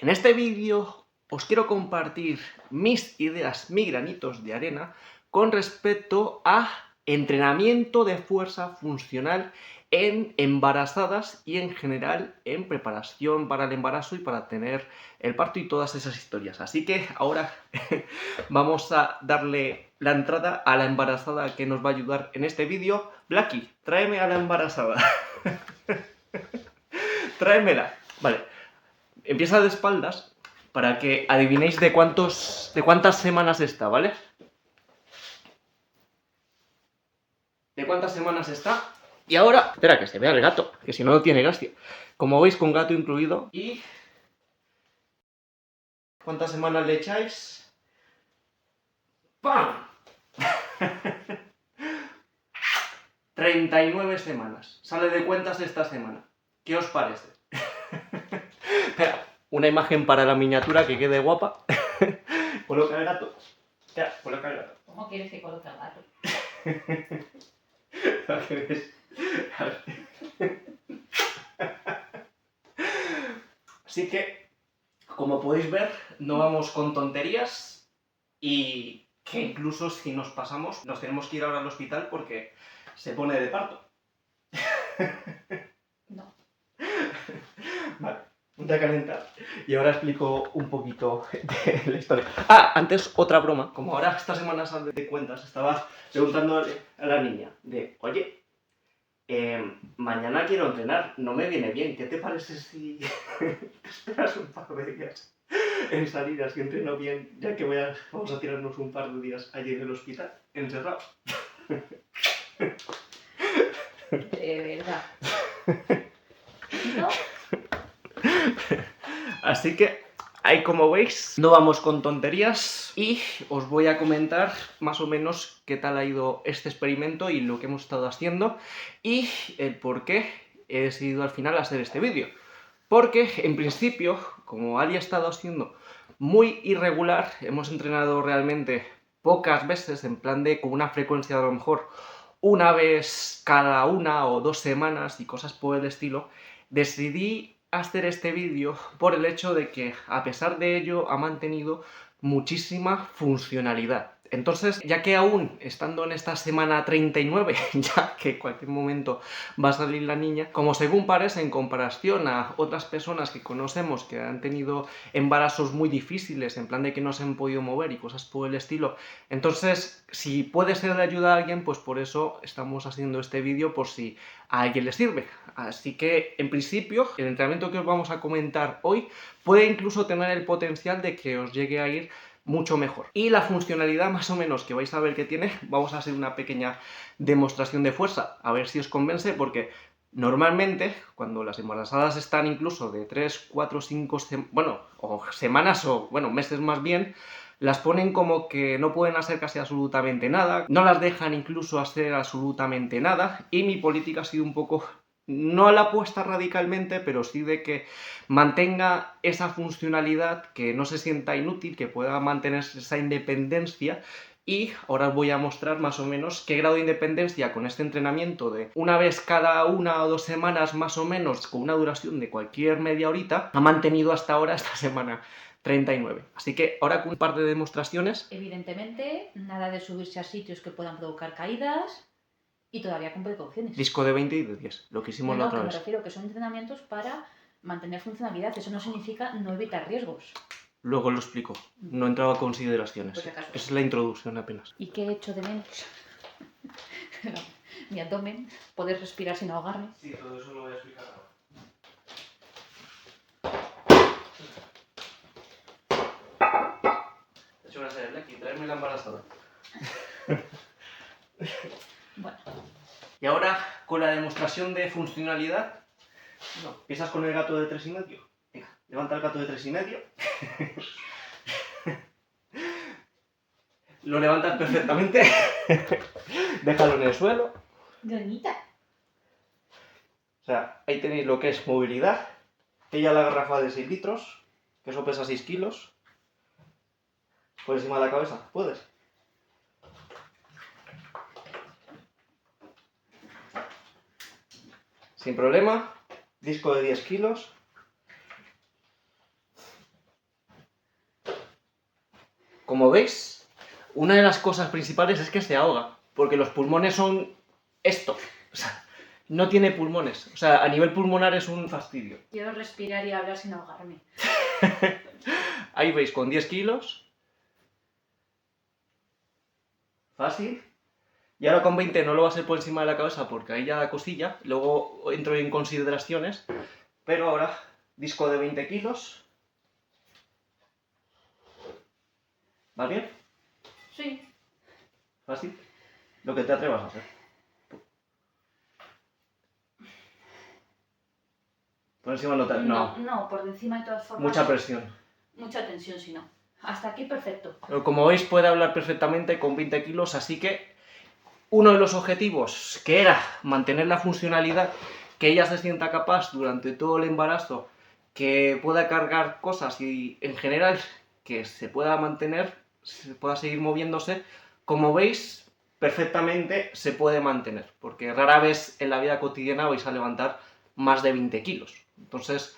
En este vídeo os quiero compartir mis ideas, mis granitos de arena con respecto a entrenamiento de fuerza funcional en embarazadas y en general en preparación para el embarazo y para tener el parto y todas esas historias. Así que ahora vamos a darle la entrada a la embarazada que nos va a ayudar en este vídeo. Blacky, tráeme a la embarazada. Tráemela. Vale, empieza de espaldas para que adivinéis de cuántas semanas está, ¿vale? ¿De cuántas semanas está? Y ahora, espera que se vea el gato, que si no, no tiene gracia. Como veis, con gato incluido. ¿Y cuántas semanas le echáis? ¡Pam! 39 semanas. Sale de cuentas esta semana. ¿Qué os parece? Espera, una imagen para la miniatura que quede guapa. Coloca el gato. Espera, coloca el gato. ¿Cómo quieres que coloque el gato? Para que veas. Así que, como podéis ver, no vamos con tonterías y que incluso si nos pasamos nos tenemos que ir ahora al hospital porque se pone de parto. No. Vale, ponte a calentar y ahora explico un poquito de la historia. Ah, antes otra broma. Como ahora esta semana sale de cuentas, estaba preguntándole a la niña de, oye, mañana quiero entrenar, no me viene bien, ¿qué te parece si te esperas un par de días en salir así entreno bien, ya que vamos a tirarnos un par de días allí en el hospital, encerrados? De verdad. ¿No? Así que, ahí como veis, no vamos con tonterías y os voy a comentar más o menos qué tal ha ido este experimento y lo que hemos estado haciendo y el por qué he decidido al final hacer este vídeo. Porque, en principio, como Ali ha estado haciendo muy irregular, hemos entrenado realmente pocas veces, en plan de con una frecuencia de a lo mejor una vez cada 1 o 2 semanas y cosas por el estilo, decidí hacer este vídeo por el hecho de que, a pesar de ello, ha mantenido muchísima funcionalidad. Entonces, ya que aún estando en esta semana 39, ya que en cualquier momento va a salir la niña, como según parece, en comparación a otras personas que conocemos que han tenido embarazos muy difíciles, en plan de que no se han podido mover y cosas por el estilo, entonces, si puede ser de ayuda a alguien, pues por eso estamos haciendo este vídeo, por si a alguien le sirve. Así que, en principio, el entrenamiento que os vamos a comentar hoy puede incluso tener el potencial de que os llegue a ir mucho mejor. Y la funcionalidad más o menos que vais a ver que tiene, vamos a hacer una pequeña demostración de fuerza, a ver si os convence, porque normalmente, cuando las embarazadas están incluso de 3, 4, 5, o semanas o, meses más bien, las ponen como que no pueden hacer casi absolutamente nada, no las dejan incluso hacer absolutamente nada, y mi política ha sido un poco, no la apuesta radicalmente, pero sí de que mantenga esa funcionalidad, que no se sienta inútil, que pueda mantener esa independencia. Y ahora os voy a mostrar más o menos qué grado de independencia con este entrenamiento de una vez cada 1 o 2 semanas más o menos, con una duración de cualquier media horita, ha mantenido hasta ahora esta semana 39. Así que ahora con un par de demostraciones. Evidentemente, nada de subirse a sitios que puedan provocar caídas y todavía con precauciones. Disco de 20 y de 10, lo que hicimos la No, otra que me vez. refiero que son entrenamientos para mantener funcionalidad. Eso no significa no evitar riesgos. Luego lo explico, no he entrado a consideraciones. Pues acaso. Esa es la introducción apenas. ¿Y qué he hecho de menos? Mi abdomen, poder respirar sin ahogarme. Sí, todo eso lo voy a explicar ahora. De hecho, voy a hacer el aquí, traerme la embarazada. Bueno. Y ahora, con la demostración de funcionalidad, empiezas con el gato de 3,5. Venga, levanta el gato de 3,5. Lo levantas perfectamente. Déjalo en el suelo. Doñita. O sea, ahí tenéis lo que es movilidad. Ella la garrafa de 6 litros, que eso pesa 6 kilos. Por encima de la cabeza, ¿puedes? Sin problema. Disco de 10 kilos. como veis, una de las cosas principales es que se ahoga, porque los pulmones son esto. O sea, no tiene pulmones. O sea, a nivel pulmonar es un fastidio. Quiero respirar y hablar sin ahogarme. Ahí veis, con 10 kilos. Fácil. Y ahora con 20 no lo va a hacer por encima de la cabeza porque ahí ya da cosilla. Luego entro en consideraciones. Pero ahora, disco de 20 kilos. ¿Va bien? Sí. Fácil. Lo que te atrevas a hacer. Por encima no te... No. No, por encima de todas formas. Mucha presión. Mucha tensión, si no. Hasta aquí perfecto. Pero como veis puede hablar perfectamente con 20 kilos, así que uno de los objetivos, que era mantener la funcionalidad, que ella se sienta capaz durante todo el embarazo, que pueda cargar cosas y en general que se pueda mantener, se pueda seguir moviéndose, como veis perfectamente se puede mantener, porque rara vez en la vida cotidiana vais a levantar más de 20 kilos. Entonces,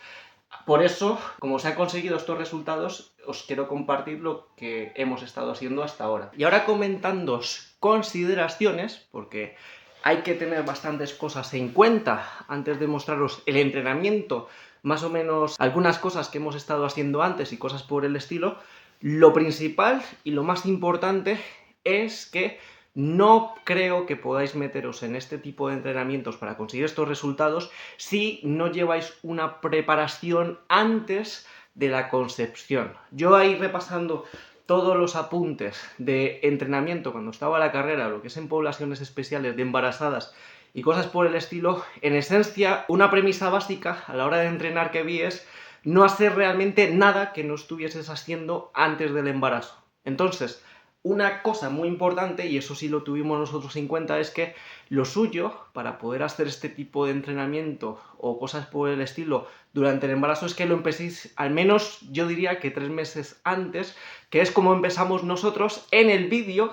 por eso, como se han conseguido estos resultados, os quiero compartir lo que hemos estado haciendo hasta ahora. Y ahora comentándoos consideraciones, porque hay que tener bastantes cosas en cuenta antes de mostraros el entrenamiento, más o menos algunas cosas que hemos estado haciendo antes y cosas por el estilo. Lo principal y lo más importante es que no creo que podáis meteros en este tipo de entrenamientos para conseguir estos resultados si no lleváis una preparación antes de la concepción. Yo ahí repasando todos los apuntes de entrenamiento cuando estaba en la carrera, lo que es en poblaciones especiales de embarazadas y cosas por el estilo, en esencia, una premisa básica a la hora de entrenar que vi es no hacer realmente nada que no estuvieses haciendo antes del embarazo. Entonces, una cosa muy importante, y eso sí lo tuvimos nosotros en cuenta, es que lo suyo para poder hacer este tipo de entrenamiento o cosas por el estilo durante el embarazo es que lo empecéis al menos, yo diría que 3 meses antes, que es como empezamos nosotros en el vídeo,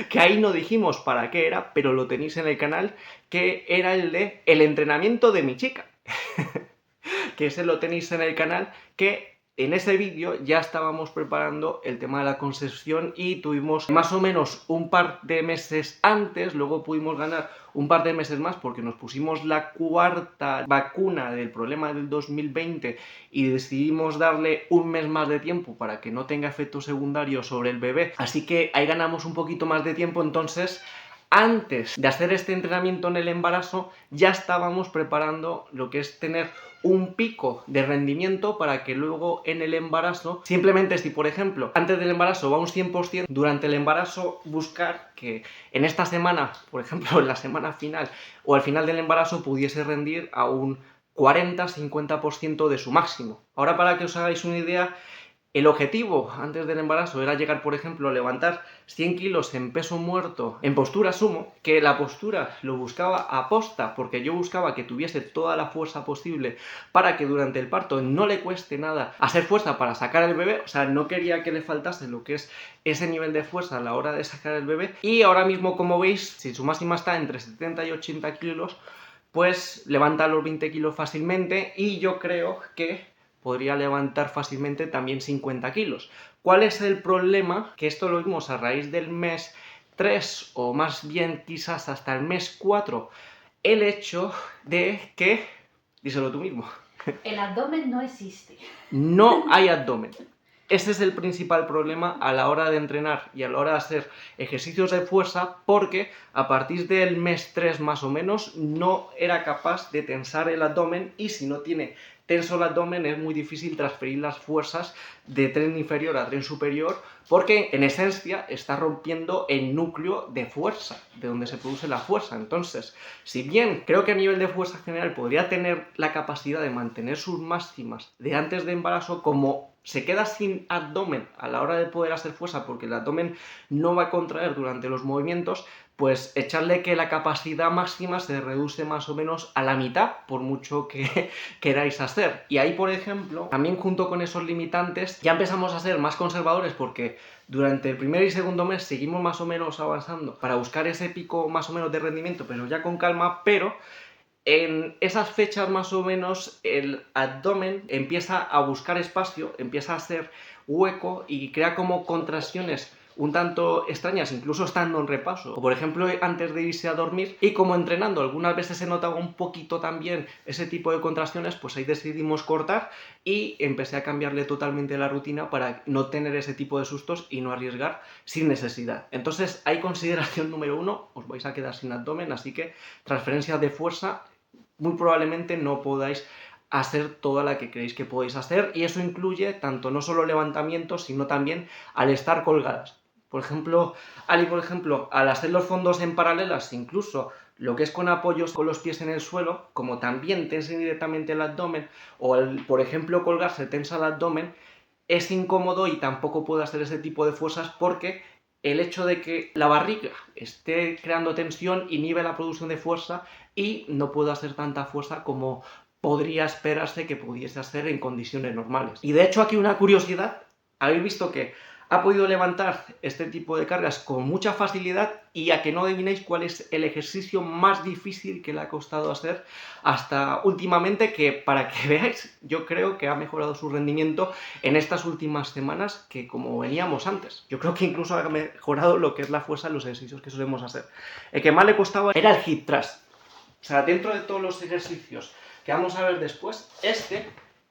que ahí no dijimos para qué era, pero lo tenéis en el canal, que era el de el entrenamiento de mi chica. Que ese lo tenéis en el canal, que en ese vídeo ya estábamos preparando el tema de la concepción y tuvimos más o menos un par de meses antes, luego pudimos ganar un par de meses más porque nos pusimos la 4ª vacuna del problema del 2020 y decidimos darle un mes más de tiempo para que no tenga efectos secundarios sobre el bebé, así que ahí ganamos un poquito más de tiempo. Entonces, antes de hacer este entrenamiento en el embarazo, ya estábamos preparando lo que es tener un pico de rendimiento para que luego en el embarazo, simplemente si por ejemplo antes del embarazo va un 100%, durante el embarazo buscar que en esta semana, por ejemplo en la semana final o al final del embarazo pudiese rendir a un 40-50% de su máximo. Ahora, para que os hagáis una idea, el objetivo antes del embarazo era llegar, por ejemplo, a levantar 100 kilos en peso muerto en postura sumo, que la postura lo buscaba a posta, porque yo buscaba que tuviese toda la fuerza posible para que durante el parto no le cueste nada hacer fuerza para sacar el bebé, o sea, no quería que le faltase lo que es ese nivel de fuerza a la hora de sacar el bebé. Y ahora mismo, como veis, si su máxima está entre 70 y 80 kilos, pues levanta los 20 kilos fácilmente y yo creo que podría levantar fácilmente también 50 kilos. ¿Cuál es el problema? Que esto lo vimos a raíz del mes 3 o más bien quizás hasta el mes 4. El hecho de que... díselo tú mismo. El abdomen no existe. No hay abdomen. Ese es el principal problema a la hora de entrenar y a la hora de hacer ejercicios de fuerza, porque a partir del mes 3 más o menos no era capaz de tensar el abdomen, y si no tiene tenso el abdomen es muy difícil transferir las fuerzas de tren inferior a tren superior, porque en esencia está rompiendo el núcleo de fuerza, de donde se produce la fuerza. Entonces, si bien creo que a nivel de fuerza general podría tener la capacidad de mantener sus máximas de antes de embarazo, como se queda sin abdomen a la hora de poder hacer fuerza porque el abdomen no va a contraer durante los movimientos, pues echarle que la capacidad máxima se reduce más o menos a la mitad, por mucho que queráis hacer. Y ahí, por ejemplo, también junto con esos limitantes, ya empezamos a ser más conservadores porque durante el primer y segundo mes seguimos más o menos avanzando para buscar ese pico más o menos de rendimiento, pero ya con calma. Pero En esas fechas más o menos el abdomen empieza a buscar espacio, empieza a hacer hueco y crea como contracciones un tanto extrañas, incluso estando en repaso, o por ejemplo antes de irse a dormir, y como entrenando algunas veces se notaba un poquito también ese tipo de contracciones, pues ahí decidimos cortar y empecé a cambiarle totalmente la rutina para no tener ese tipo de sustos y no arriesgar sin necesidad. Entonces hay consideración número 1, os vais a quedar sin abdomen, así que transferencia de fuerza muy probablemente no podáis hacer toda la que creéis que podéis hacer, y eso incluye tanto no solo levantamientos, sino también al estar colgadas. Por ejemplo, al hacer los fondos en paralelas, incluso lo que es con apoyos con los pies en el suelo, como también tensa directamente el abdomen, o por ejemplo colgarse tensa el abdomen, es incómodo y tampoco puedo hacer ese tipo de fuerzas porque el hecho de que la barriga esté creando tensión inhibe la producción de fuerza y no puedo hacer tanta fuerza como podría esperarse que pudiese hacer en condiciones normales. Y de hecho aquí una curiosidad, habéis visto que ha podido levantar este tipo de cargas con mucha facilidad, y a que no adivinéis cuál es el ejercicio más difícil que le ha costado hacer hasta últimamente, que para que veáis, yo creo que ha mejorado su rendimiento en estas últimas semanas que como veníamos antes. Yo creo que incluso ha mejorado lo que es la fuerza en los ejercicios que solemos hacer. El que más le costaba era el hip thrust. O sea, dentro de todos los ejercicios que vamos a ver después,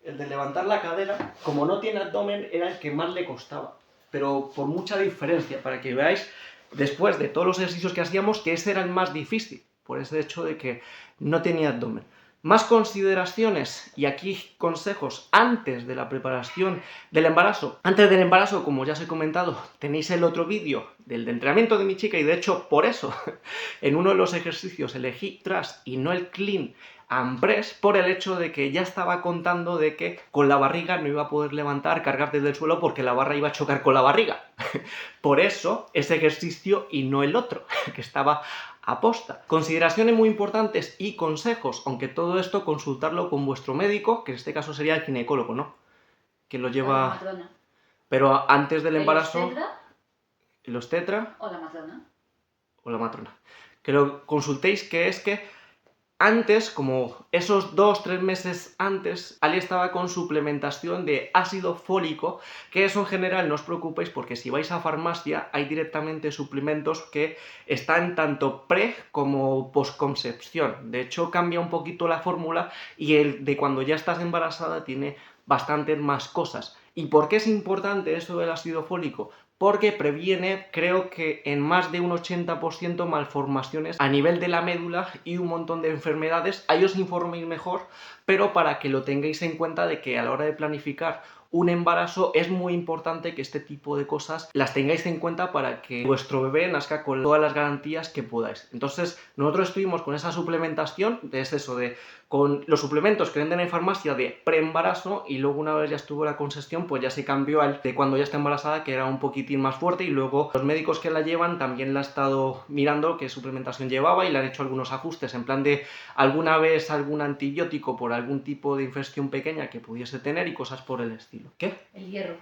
el de levantar la cadera, como no tiene abdomen, era el que más le costaba. Pero por mucha diferencia, para que veáis, después de todos los ejercicios que hacíamos, que ese era el más difícil, por ese hecho de que no tenía abdomen. Más consideraciones y aquí consejos antes de la preparación del embarazo. Antes del embarazo, como ya os he comentado, tenéis el otro vídeo del de entrenamiento de mi chica, y de hecho por eso en uno de los ejercicios elegí thrust y no el clean and press, por el hecho de que ya estaba contando de que con la barriga no iba a poder levantar, cargar desde el suelo, porque la barra iba a chocar con la barriga. Por eso ese ejercicio y no el otro, que estaba aposta. Consideraciones muy importantes y consejos, aunque todo esto consultarlo con vuestro médico, que en este caso sería el ginecólogo, ¿no? Que lo lleva... La matrona. Pero antes del embarazo... ¿El obstetra? ¿El obstetra? O la matrona. O la matrona. Que lo consultéis, que es que antes, como esos 2-3 meses antes, Ali estaba con suplementación de ácido fólico, que eso en general no os preocupéis porque si vais a farmacia hay directamente suplementos que están tanto pre como postconcepción. De hecho cambia un poquito la fórmula y el de cuando ya estás embarazada tiene bastantes más cosas. ¿Y por qué es importante esto del ácido fólico? Porque previene, creo que en más de un 80% malformaciones a nivel de la médula y un montón de enfermedades. Ahí os informéis mejor, pero para que lo tengáis en cuenta de que a la hora de planificar un embarazo es muy importante que este tipo de cosas las tengáis en cuenta para que vuestro bebé nazca con todas las garantías que podáis. Entonces nosotros estuvimos con esa suplementación, con los suplementos que venden en farmacia de preembarazo, y luego una vez ya estuvo la concesión pues ya se cambió al de cuando ya está embarazada, que era un poquitín más fuerte, y luego los médicos que la llevan también la han estado mirando qué suplementación llevaba y le han hecho algunos ajustes en plan de alguna vez algún antibiótico por algún tipo de infección pequeña que pudiese tener y cosas por el estilo. ¿Qué? El hierro.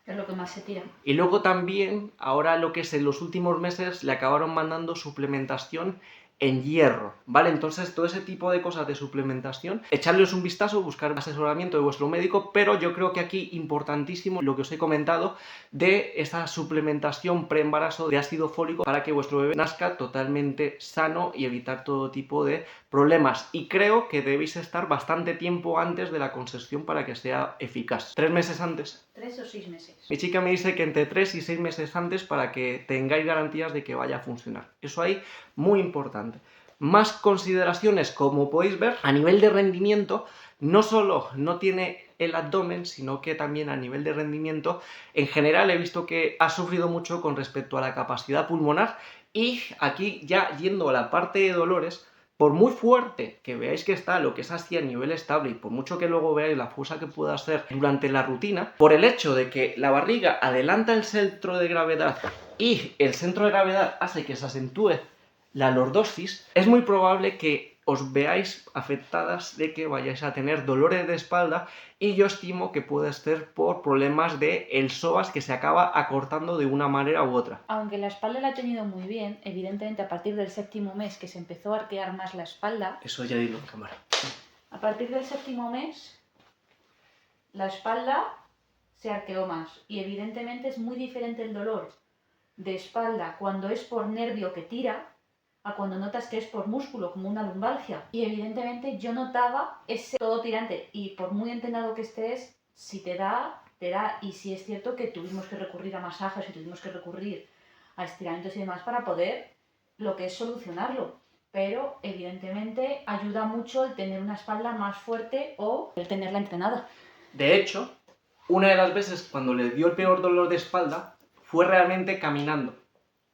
Es lo que más se tira. Y luego también, ahora lo que es en los últimos meses, le acabaron mandando suplementación en hierro, ¿vale? Entonces todo ese tipo de cosas de suplementación, echarles un vistazo, buscar asesoramiento de vuestro médico, pero yo creo que aquí importantísimo lo que os he comentado de esa suplementación preembarazo de ácido fólico para que vuestro bebé nazca totalmente sano y evitar todo tipo de problemas. Y creo que debéis estar bastante tiempo antes de la concepción para que sea eficaz. 3 meses antes. 3 o 6 meses. Mi chica me dice que entre 3 y 6 meses antes para que tengáis garantías de que vaya a funcionar. Eso ahí, muy importante. Más consideraciones, como podéis ver, a nivel de rendimiento, no solo no tiene el abdomen, sino que también a nivel de rendimiento, en general he visto que ha sufrido mucho con respecto a la capacidad pulmonar, y aquí ya yendo a la parte de dolores, por muy fuerte que veáis que está lo que es así a nivel estable, y por mucho que luego veáis la fuerza que pueda hacer durante la rutina, por el hecho de que la barriga adelanta el centro de gravedad y el centro de gravedad hace que se acentúe la lordosis, es muy probable que os veáis afectadas de que vayáis a tener dolores de espalda, y yo estimo que puede ser por problemas de el psoas que se acaba acortando de una manera u otra. Aunque la espalda la he tenido muy bien, evidentemente a partir del 7.º mes que se empezó a arquear más la espalda, Eso ya dilo en cámara. a partir del 7.º mes la espalda se arqueó más y evidentemente es muy diferente el dolor de espalda cuando es por nervio que tira a cuando notas que es por músculo, como una lumbalgia. Y evidentemente yo notaba ese todo tirante y por muy entrenado que estés, si te da, te da. Y sí es cierto que tuvimos que recurrir a masajes y tuvimos que recurrir a estiramientos y demás para poder lo que es solucionarlo. Pero evidentemente ayuda mucho el tener una espalda más fuerte o el tenerla entrenada. De hecho, una de las veces cuando le dio el peor dolor de espalda fue realmente caminando.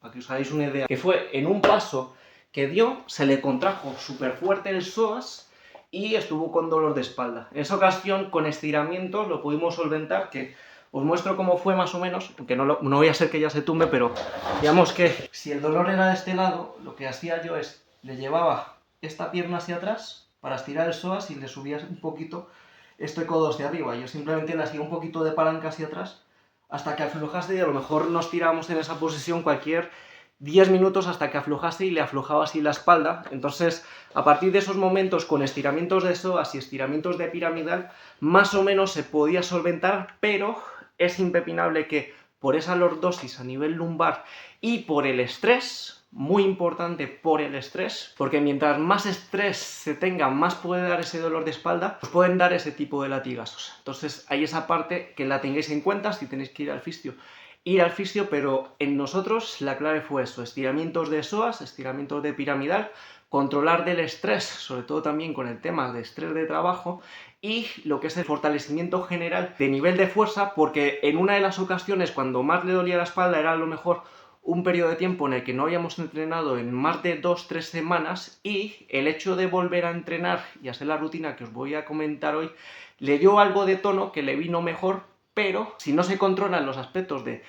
Para que os hagáis una idea, que fue en un paso que dio, se le contrajo súper fuerte el psoas y estuvo con dolor de espalda. En esa ocasión, con estiramientos, lo pudimos solventar, que os muestro cómo fue más o menos, aunque no voy a ser que ya se tumbe, pero digamos que si el dolor era de este lado, lo que hacía yo es, le llevaba esta pierna hacia atrás para estirar el psoas y le subía un poquito este codo hacia arriba. Yo simplemente le hacía un poquito de palanca hacia atrás hasta que aflojase, y a lo mejor nos tirábamos en esa posición cualquier 10 minutos hasta que aflojase y le aflojaba así la espalda. Entonces, a partir de esos momentos, con estiramientos de psoas y estiramientos de piramidal, más o menos se podía solventar, pero es impepinable que por esa lordosis a nivel lumbar y por el estrés, muy importante por el estrés, porque mientras más estrés se tenga, más puede dar ese dolor de espalda, os pueden dar ese tipo de latigazos. Entonces hay esa parte que la tengáis en cuenta si tenéis que ir al fisio. Ir al fisio, pero en nosotros la clave fue eso: estiramientos de psoas, estiramientos de piramidal, controlar del estrés, sobre todo también con el tema de estrés de trabajo, y lo que es el fortalecimiento general de nivel de fuerza, porque en una de las ocasiones cuando más le dolía la espalda era a lo mejor un periodo de tiempo en el que no habíamos entrenado en más de 2-3 semanas, y el hecho de volver a entrenar y hacer la rutina que os voy a comentar hoy le dio algo de tono que le vino mejor. Pero si no se controlan los aspectos de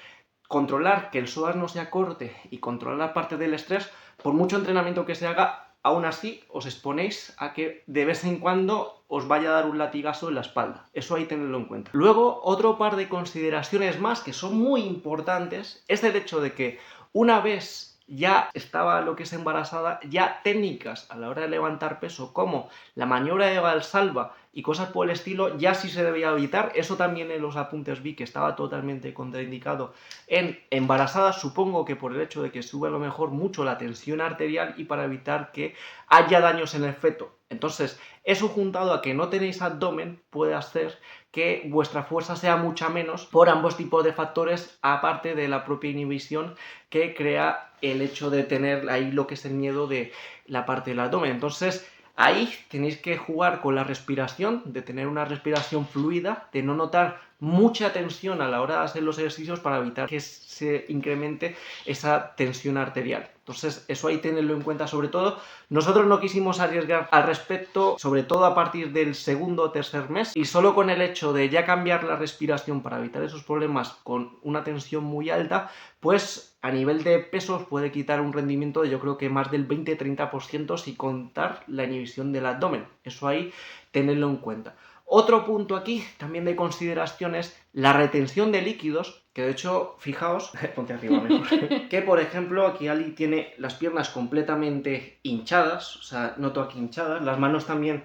controlar que el psoas no se acorte y controlar la parte del estrés, por mucho entrenamiento que se haga, aún así os exponéis a que de vez en cuando os vaya a dar un latigazo en la espalda. Eso hay que tenerlo en cuenta. Luego, otro par de consideraciones más que son muy importantes es el hecho de que una vez ya estaba lo que es embarazada, ya técnicas a la hora de levantar peso como la maniobra de Valsalva y cosas por el estilo ya sí se debía evitar. Eso también en los apuntes vi que estaba totalmente contraindicado en embarazadas, supongo que por el hecho de que sube a lo mejor mucho la tensión arterial y para evitar que haya daños en el feto. Entonces, eso juntado a que no tenéis abdomen puede hacer que vuestra fuerza sea mucha menos por ambos tipos de factores, aparte de la propia inhibición que crea el hecho de tener ahí lo que es el miedo de la parte del abdomen. Entonces, ahí tenéis que jugar con la respiración, de tener una respiración fluida, de no notar mucha tensión a la hora de hacer los ejercicios para evitar que se incremente esa tensión arterial. Entonces, eso hay que tenerlo en cuenta sobre todo. Nosotros no quisimos arriesgar al respecto, sobre todo a partir del segundo o tercer mes, y solo con el hecho de ya cambiar la respiración para evitar esos problemas con una tensión muy alta, pues a nivel de pesos puede quitar un rendimiento de, yo creo que más del 20-30% sin contar la inhibición del abdomen. Eso ahí tenerlo en cuenta. Otro punto aquí también de consideración es la retención de líquidos, que de hecho, fijaos, ponte arriba mejor, que por ejemplo aquí Ali tiene las piernas completamente hinchadas, o sea, noto aquí hinchadas, las manos también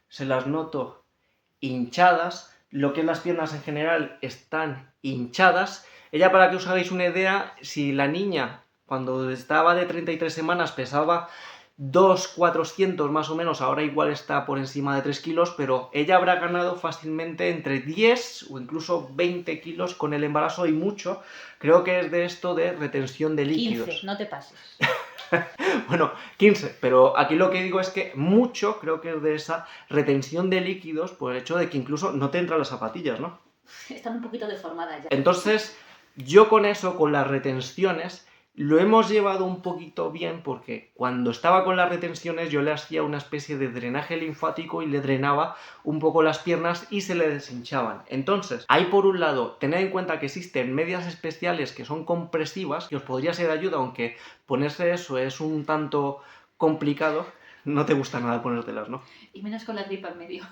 se las noto hinchadas, lo que es las piernas en general están hinchadas. Ella, para que os hagáis una idea, si la niña cuando estaba de 33 semanas pesaba 2.400 más o menos, ahora igual está por encima de 3 kilos, pero ella habrá ganado fácilmente entre 10 o incluso 20 kilos con el embarazo, y mucho, creo que es de esto de retención de líquidos. 15, no te pases. Bueno, 15, pero aquí lo que digo es que mucho creo que es de esa retención de líquidos por el hecho de que incluso no te entran las zapatillas, ¿no? Están un poquito deformadas ya. Entonces, yo con eso, con las retenciones, lo hemos llevado un poquito bien, porque cuando estaba con las retenciones yo le hacía una especie de drenaje linfático y le drenaba un poco las piernas y se le deshinchaban. Entonces, ahí por un lado, tened en cuenta que existen medias especiales que son compresivas, que os podría ser de ayuda, aunque ponerse eso es un tanto complicado. No te gusta nada ponértelas, ¿no? Y menos con la tripa en medio.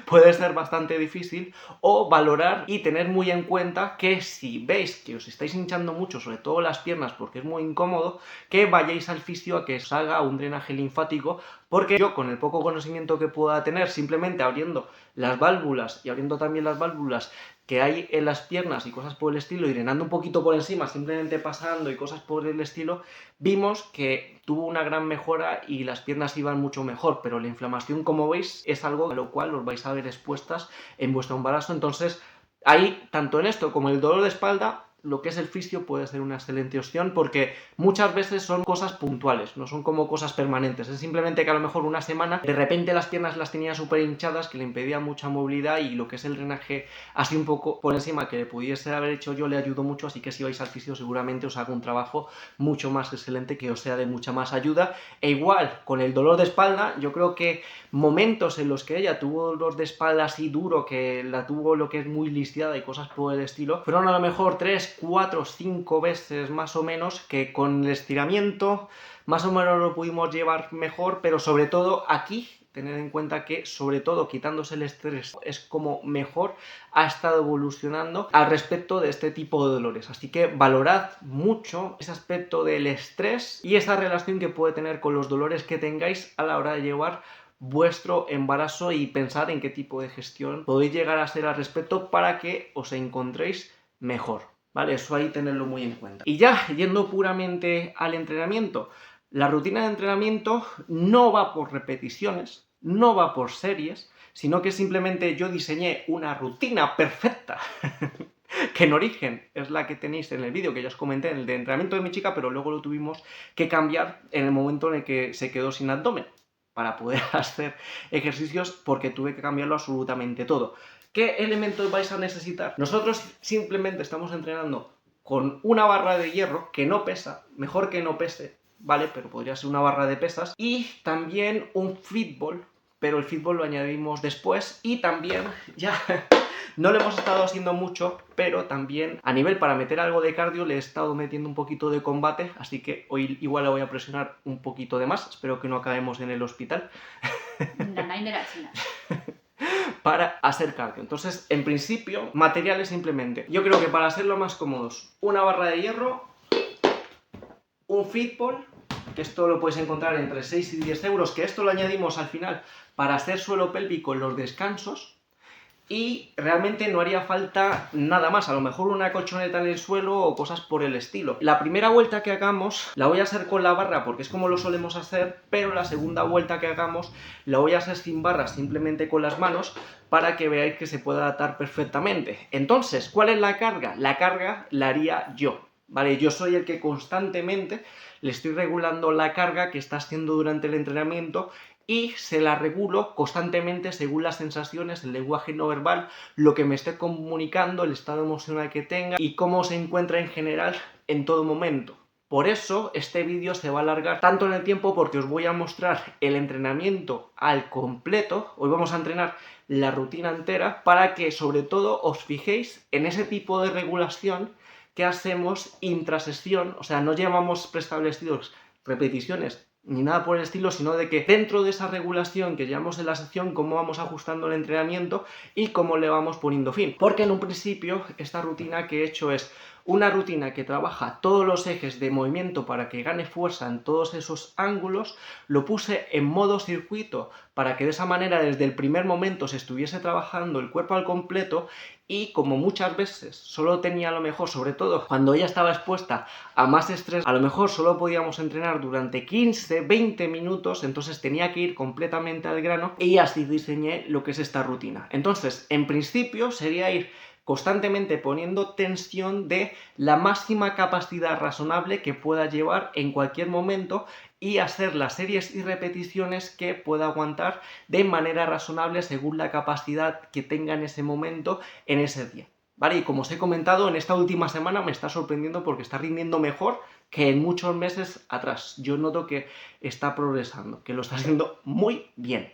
Puede ser bastante difícil, o valorar y tener muy en cuenta que si veis que os estáis hinchando mucho, sobre todo las piernas, porque es muy incómodo, que vayáis al fisio a que os haga un drenaje linfático, porque yo, con el poco conocimiento que pueda tener, simplemente abriendo las válvulas y abriendo también las válvulas que hay en las piernas y cosas por el estilo, y drenando un poquito por encima, simplemente pasando y cosas por el estilo, vimos que tuvo una gran mejora y las piernas iban mucho mejor, pero la inflamación, como veis, es algo a lo cual os vais a ver expuestas en vuestro embarazo. Entonces, ahí, tanto en esto como en el dolor de espalda, lo que es el fisio puede ser una excelente opción, porque muchas veces son cosas puntuales, no son como cosas permanentes. Es simplemente que a lo mejor una semana de repente las piernas las tenía súper hinchadas, que le impedía mucha movilidad, y lo que es el drenaje así un poco por encima que le pudiese haber hecho yo le ayudó mucho. Así que si vais al fisio seguramente os haga un trabajo mucho más excelente, que os sea de mucha más ayuda. E igual con el dolor de espalda, yo creo que momentos en los que ella tuvo dolor de espalda así duro, que la tuvo lo que es muy lisiada y cosas por el estilo, fueron a lo mejor 3, 4, 5 veces más o menos, que con el estiramiento más o menos lo pudimos llevar mejor. Pero sobre todo aquí, tened en cuenta que sobre todo quitándose el estrés es como mejor ha estado evolucionando al respecto de este tipo de dolores. Así que valorad mucho ese aspecto del estrés y esa relación que puede tener con los dolores que tengáis a la hora de llevar vuestro embarazo, y pensad en qué tipo de gestión podéis llegar a hacer al respecto para que os encontréis mejor, ¿vale? Eso ahí tenerlo muy en cuenta. Y ya, yendo puramente al entrenamiento, la rutina de entrenamiento no va por repeticiones, no va por series, sino que simplemente yo diseñé una rutina perfecta que en origen es la que tenéis en el vídeo que ya os comenté, en el de entrenamiento de mi chica, pero luego lo tuvimos que cambiar en el momento en el que se quedó sin abdomen para poder hacer ejercicios, porque tuve que cambiarlo absolutamente todo. ¿Qué elementos vais a necesitar? Nosotros simplemente estamos entrenando con una barra de hierro que no pesa, mejor que no pese, ¿vale? Pero podría ser una barra de pesas, y también un fitball, pero el fitball lo añadimos después. Y también, ya no lo hemos estado haciendo mucho, pero también a nivel para meter algo de cardio le he estado metiendo un poquito de combate, así que hoy igual la voy a presionar un poquito de más, espero que no acabemos en el hospital. Para hacer cardio. Entonces, en principio, materiales simplemente. Yo creo que para hacerlo más cómodos, una barra de hierro, un fitball, que esto lo puedes encontrar entre 6 y 10 euros, que esto lo añadimos al final para hacer suelo pélvico en los descansos. Y realmente no haría falta nada más, a lo mejor una colchoneta en el suelo o cosas por el estilo. La primera vuelta que hagamos la voy a hacer con la barra, porque es como lo solemos hacer, pero la segunda vuelta que hagamos la voy a hacer sin barra, simplemente con las manos, para que veáis que se puede adaptar perfectamente. Entonces, ¿cuál es la carga? La carga la haría yo, ¿vale? Yo soy el que constantemente le estoy regulando la carga que está haciendo durante el entrenamiento, y se la regulo constantemente según las sensaciones, el lenguaje no verbal, lo que me esté comunicando, el estado emocional que tenga y cómo se encuentra en general en todo momento. Por eso este vídeo se va a alargar tanto en el tiempo, porque os voy a mostrar el entrenamiento al completo. Hoy vamos a entrenar la rutina entera para que sobre todo os fijéis en ese tipo de regulación que hacemos intrasesión. O sea, no llevamos preestablecidos repeticiones ni nada por el estilo, sino de que dentro de esa regulación que llevamos en la sección, cómo vamos ajustando el entrenamiento y cómo le vamos poniendo fin. Porque en un principio esta rutina que he hecho es una rutina que trabaja todos los ejes de movimiento para que gane fuerza en todos esos ángulos. Lo puse en modo circuito para que de esa manera desde el primer momento se estuviese trabajando el cuerpo al completo. Y como muchas veces solo tenía, a lo mejor, sobre todo cuando ella estaba expuesta a más estrés, a lo mejor solo podíamos entrenar durante 15, 20 minutos, entonces tenía que ir completamente al grano, y así diseñé lo que es esta rutina. Entonces, en principio sería ir constantemente poniendo tensión de la máxima capacidad razonable que pueda llevar en cualquier momento, y hacer las series y repeticiones que pueda aguantar de manera razonable según la capacidad que tenga en ese momento, en ese día, ¿vale? Y como os he comentado, en esta última semana me está sorprendiendo porque está rindiendo mejor que en muchos meses atrás. Yo noto que está progresando, que lo está haciendo muy bien.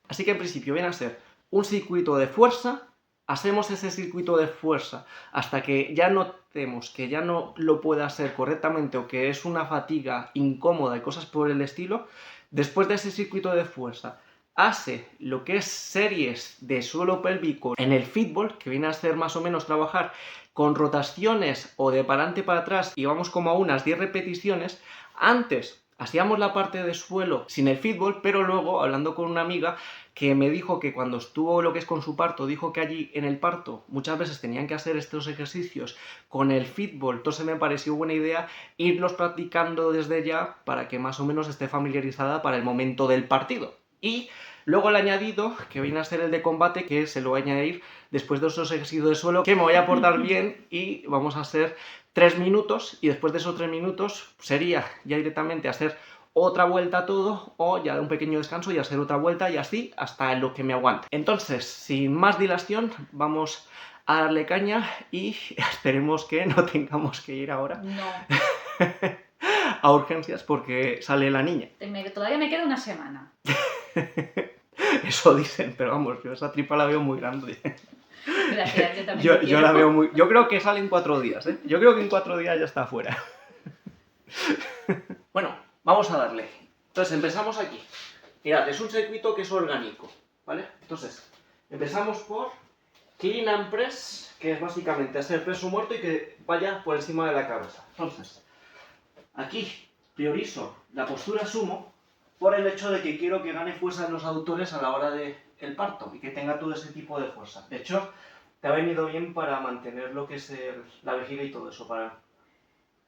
Así que en principio viene a ser un circuito de fuerza hacemos ese circuito de fuerza hasta que ya notemos que ya no lo puede hacer correctamente o que es una fatiga incómoda y cosas por el estilo, después de ese circuito de fuerza, hace lo que es series de suelo pélvico en el fútbol, que viene a ser más o menos trabajar con rotaciones o de para adelante para atrás y vamos como a unas 10 repeticiones. Antes hacíamos la parte de suelo sin el fútbol, pero luego, hablando con una amiga que me dijo que cuando estuvo lo que es con su parto, dijo que allí en el parto muchas veces tenían que hacer estos ejercicios con el fútbol, entonces me pareció buena idea irlos practicando desde ya para que más o menos esté familiarizada para el momento del partido. Y luego el añadido, que viene a ser el de combate, que se lo voy a añadir después de esos ejercicios de suelo, que me voy a portar bien y vamos a hacer 3 minutos y después de esos 3 minutos sería ya directamente hacer otra vuelta a todo o ya un pequeño descanso y hacer otra vuelta y así hasta lo que me aguante. Entonces, sin más dilación, vamos a darle caña y esperemos que no tengamos que ir ahora a urgencias porque sale la niña. Todavía me queda una semana. Eso dicen, pero vamos, yo esa tripa la veo muy grande. Gracias, yo también. Yo la veo muy... Yo creo que sale en 4 días, ¿eh? Yo creo que en 4 días ya está fuera. Bueno, vamos a darle. Entonces, empezamos aquí. Mirad, es un circuito que es orgánico, ¿vale? Entonces, empezamos por Clean and Press, que es básicamente hacer peso muerto y que vaya por encima de la cabeza. Entonces, aquí priorizo la postura sumo por el hecho de que quiero que gane fuerza en los aductores a la hora del parto y que tenga todo ese tipo de fuerza. De hecho, te ha venido bien para mantener lo que es la vejiga y todo eso.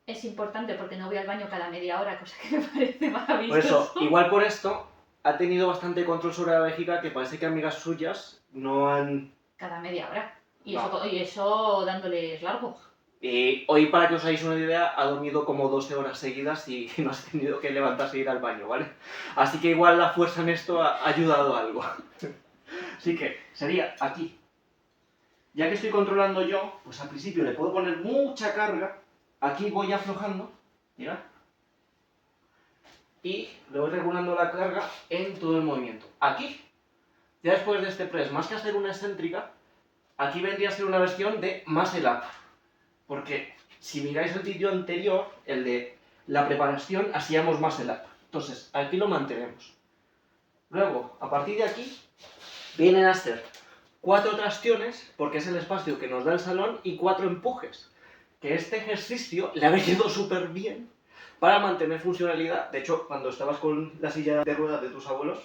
Es importante porque no voy al baño cada media hora, cosa que me parece maravilloso. Por eso, igual por esto, ha tenido bastante control sobre la vejiga, que parece que amigas suyas no han... Cada media hora. Y, No. eso dándoles largo. Y hoy, para que os hagáis una idea, ha dormido como 12 horas seguidas y no has tenido que levantarse e ir al baño, ¿vale? Así que igual la fuerza en esto ha ayudado algo. Así que sería aquí. Ya que estoy controlando yo, pues al principio le puedo poner mucha carga. Aquí voy aflojando, mirad. Y le voy regulando la carga en todo el movimiento. Aquí, ya después de este press, más que hacer una excéntrica, aquí vendría a ser una versión de muscle up. Porque si miráis el vídeo anterior, el de la preparación, hacíamos muscle up. Entonces, aquí lo mantenemos. Luego, a partir de aquí, vienen a ser 4 tracciones, porque es el espacio que nos da el salón, y 4 empujes. Que este ejercicio le ha venido súper bien para mantener funcionalidad. De hecho, cuando estabas con la silla de ruedas de tus abuelos,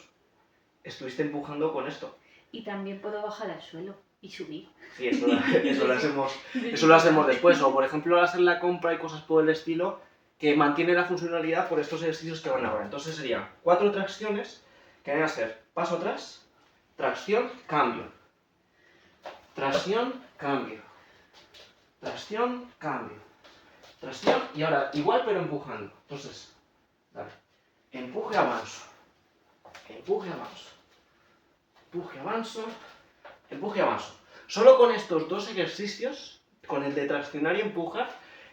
estuviste empujando con esto. Y también puedo bajar al suelo y subir. Sí, eso lo hacemos después. O, por ejemplo, hacer la compra y cosas por el estilo, que mantiene la funcionalidad por estos ejercicios que van ahora. Entonces serían 4 tracciones, que van a ser paso atrás, tracción, cambio. Tracción, cambio. Tracción, cambio. Tracción, y ahora igual pero empujando. Entonces, dale. Empuje, avanzo. Empuje, avanzo. Empuje, avanzo. Empuje, avanzo. Solo con estos 2 ejercicios, con el de traccionar y empujar,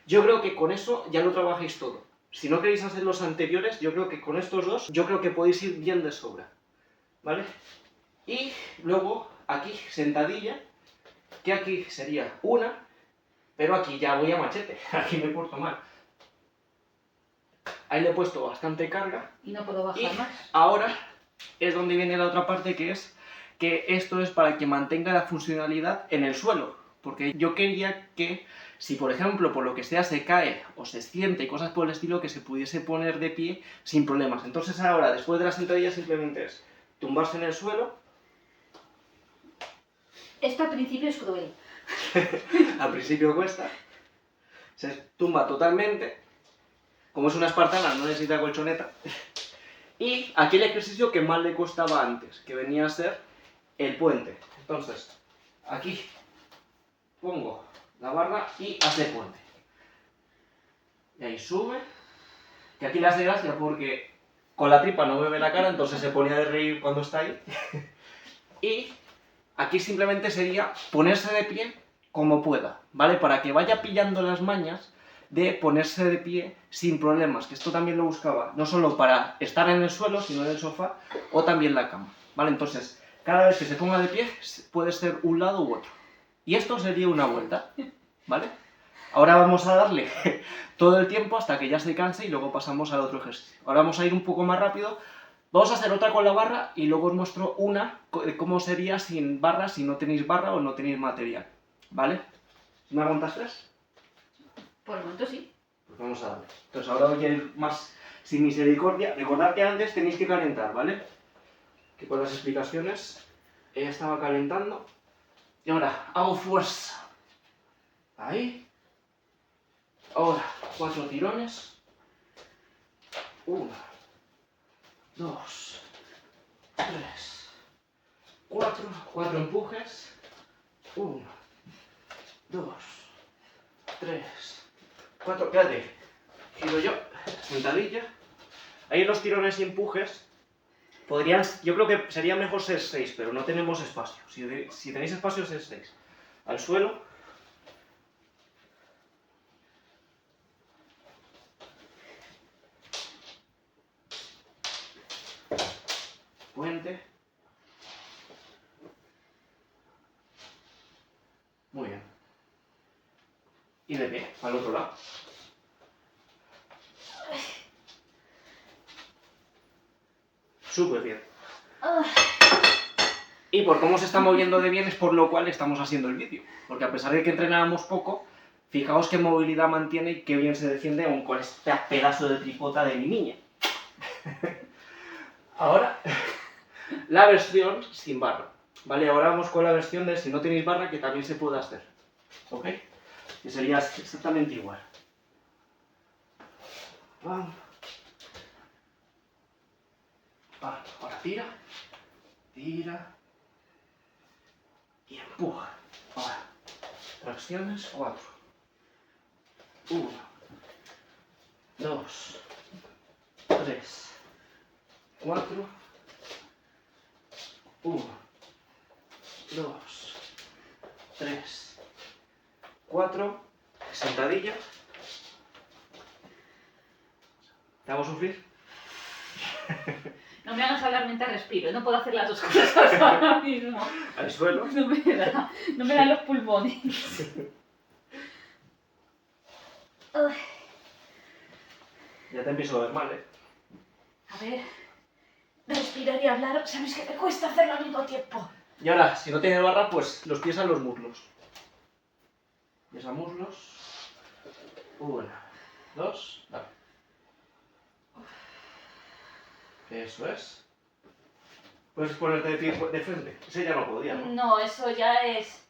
yo creo que con eso ya lo trabajáis todo. Si no queréis hacer los anteriores, yo creo que con estos 2, yo creo que podéis ir bien de sobra. ¿Vale? Y luego, aquí, sentadilla, que aquí sería una, pero aquí ya voy a machete, aquí me porto mal. Ahí le he puesto bastante carga. Y no puedo bajar y más. Ahora es donde viene la otra parte, que es que esto es para que mantenga la funcionalidad en el suelo. Porque yo quería que, si por ejemplo por lo que sea se cae o se siente y cosas por el estilo, que se pudiese poner de pie sin problemas. Entonces ahora, después de la sentadilla, simplemente es tumbarse en el suelo. Esto al principio es cruel. Al principio cuesta. Se tumba totalmente. Como es una espartana, no necesita colchoneta. Y aquí el ejercicio que más le costaba antes, que venía a ser el puente. Entonces, aquí pongo la barra y hace puente. Y ahí sube. Que aquí le hace gracia porque con la tripa no me ve la cara, entonces se ponía de reír cuando está ahí. Y aquí simplemente sería ponerse de pie como pueda, ¿vale? Para que vaya pillando las mañas de ponerse de pie sin problemas, que esto también lo buscaba, no solo para estar en el suelo, sino en el sofá o también la cama, ¿vale? Entonces, cada vez que se ponga de pie, puede ser un lado u otro. Y esto sería una vuelta, ¿vale? Ahora vamos a darle todo el tiempo hasta que ya se canse y luego pasamos al otro ejercicio. Ahora vamos a ir un poco más rápido. Vamos a hacer otra con la barra y luego os muestro una de cómo sería sin barra, si no tenéis barra o no tenéis material, ¿vale? ¿Me aguantas 3? Por el momento sí. Pues vamos a darle. Entonces ahora voy a ir más sin misericordia. Recordad que antes tenéis que calentar, ¿vale? Que con las explicaciones ella estaba calentando. Y ahora hago fuerza. Ahí. Ahora 4 tirones. 1, 2, 3, 4. 4 empujes. 1, 2, 3, 4. Quédate. Giro yo. Sentadilla. Ahí en los tirones y empujes podrían, yo creo que sería mejor ser 6, pero no tenemos espacio. Si tenéis espacio, ser 6. Al suelo. Puente. Muy bien. Y de pie, al otro lado. Súper bien. Y por cómo se está moviendo de bien es por lo cual estamos haciendo el vídeo. Porque a pesar de que entrenábamos poco, fijaos qué movilidad mantiene y qué bien se defiende aún con este pedazo de tripota de mi niña. Ahora, la versión sin barra. Vale, ahora vamos con la versión de si no tenéis barra, que también se puede hacer. ¿Ok? Que sería exactamente igual. Pam. Pam. Ahora tira. Tira. Y empuja. Ahora. Tracciones 4. 1. 2. 3. 4. 1. 2. 3. 4. Sentadilla. ¿Te hago sufrir? No me hagas hablar mientras respiro, no puedo hacer las dos cosas ahora mismo. Al suelo. No me dan los pulmones. Ya te empiezo a ver mal, ¿eh? A ver, respirar y hablar, sabes que me cuesta hacerlo al mismo tiempo. Y ahora, si no tienes barra, pues los pies a los muslos. Pies a muslos. 1, 2, dale. Eso es. Puedes ponerte de pie de frente. Ese ya no podía, ¿no? No, eso ya es...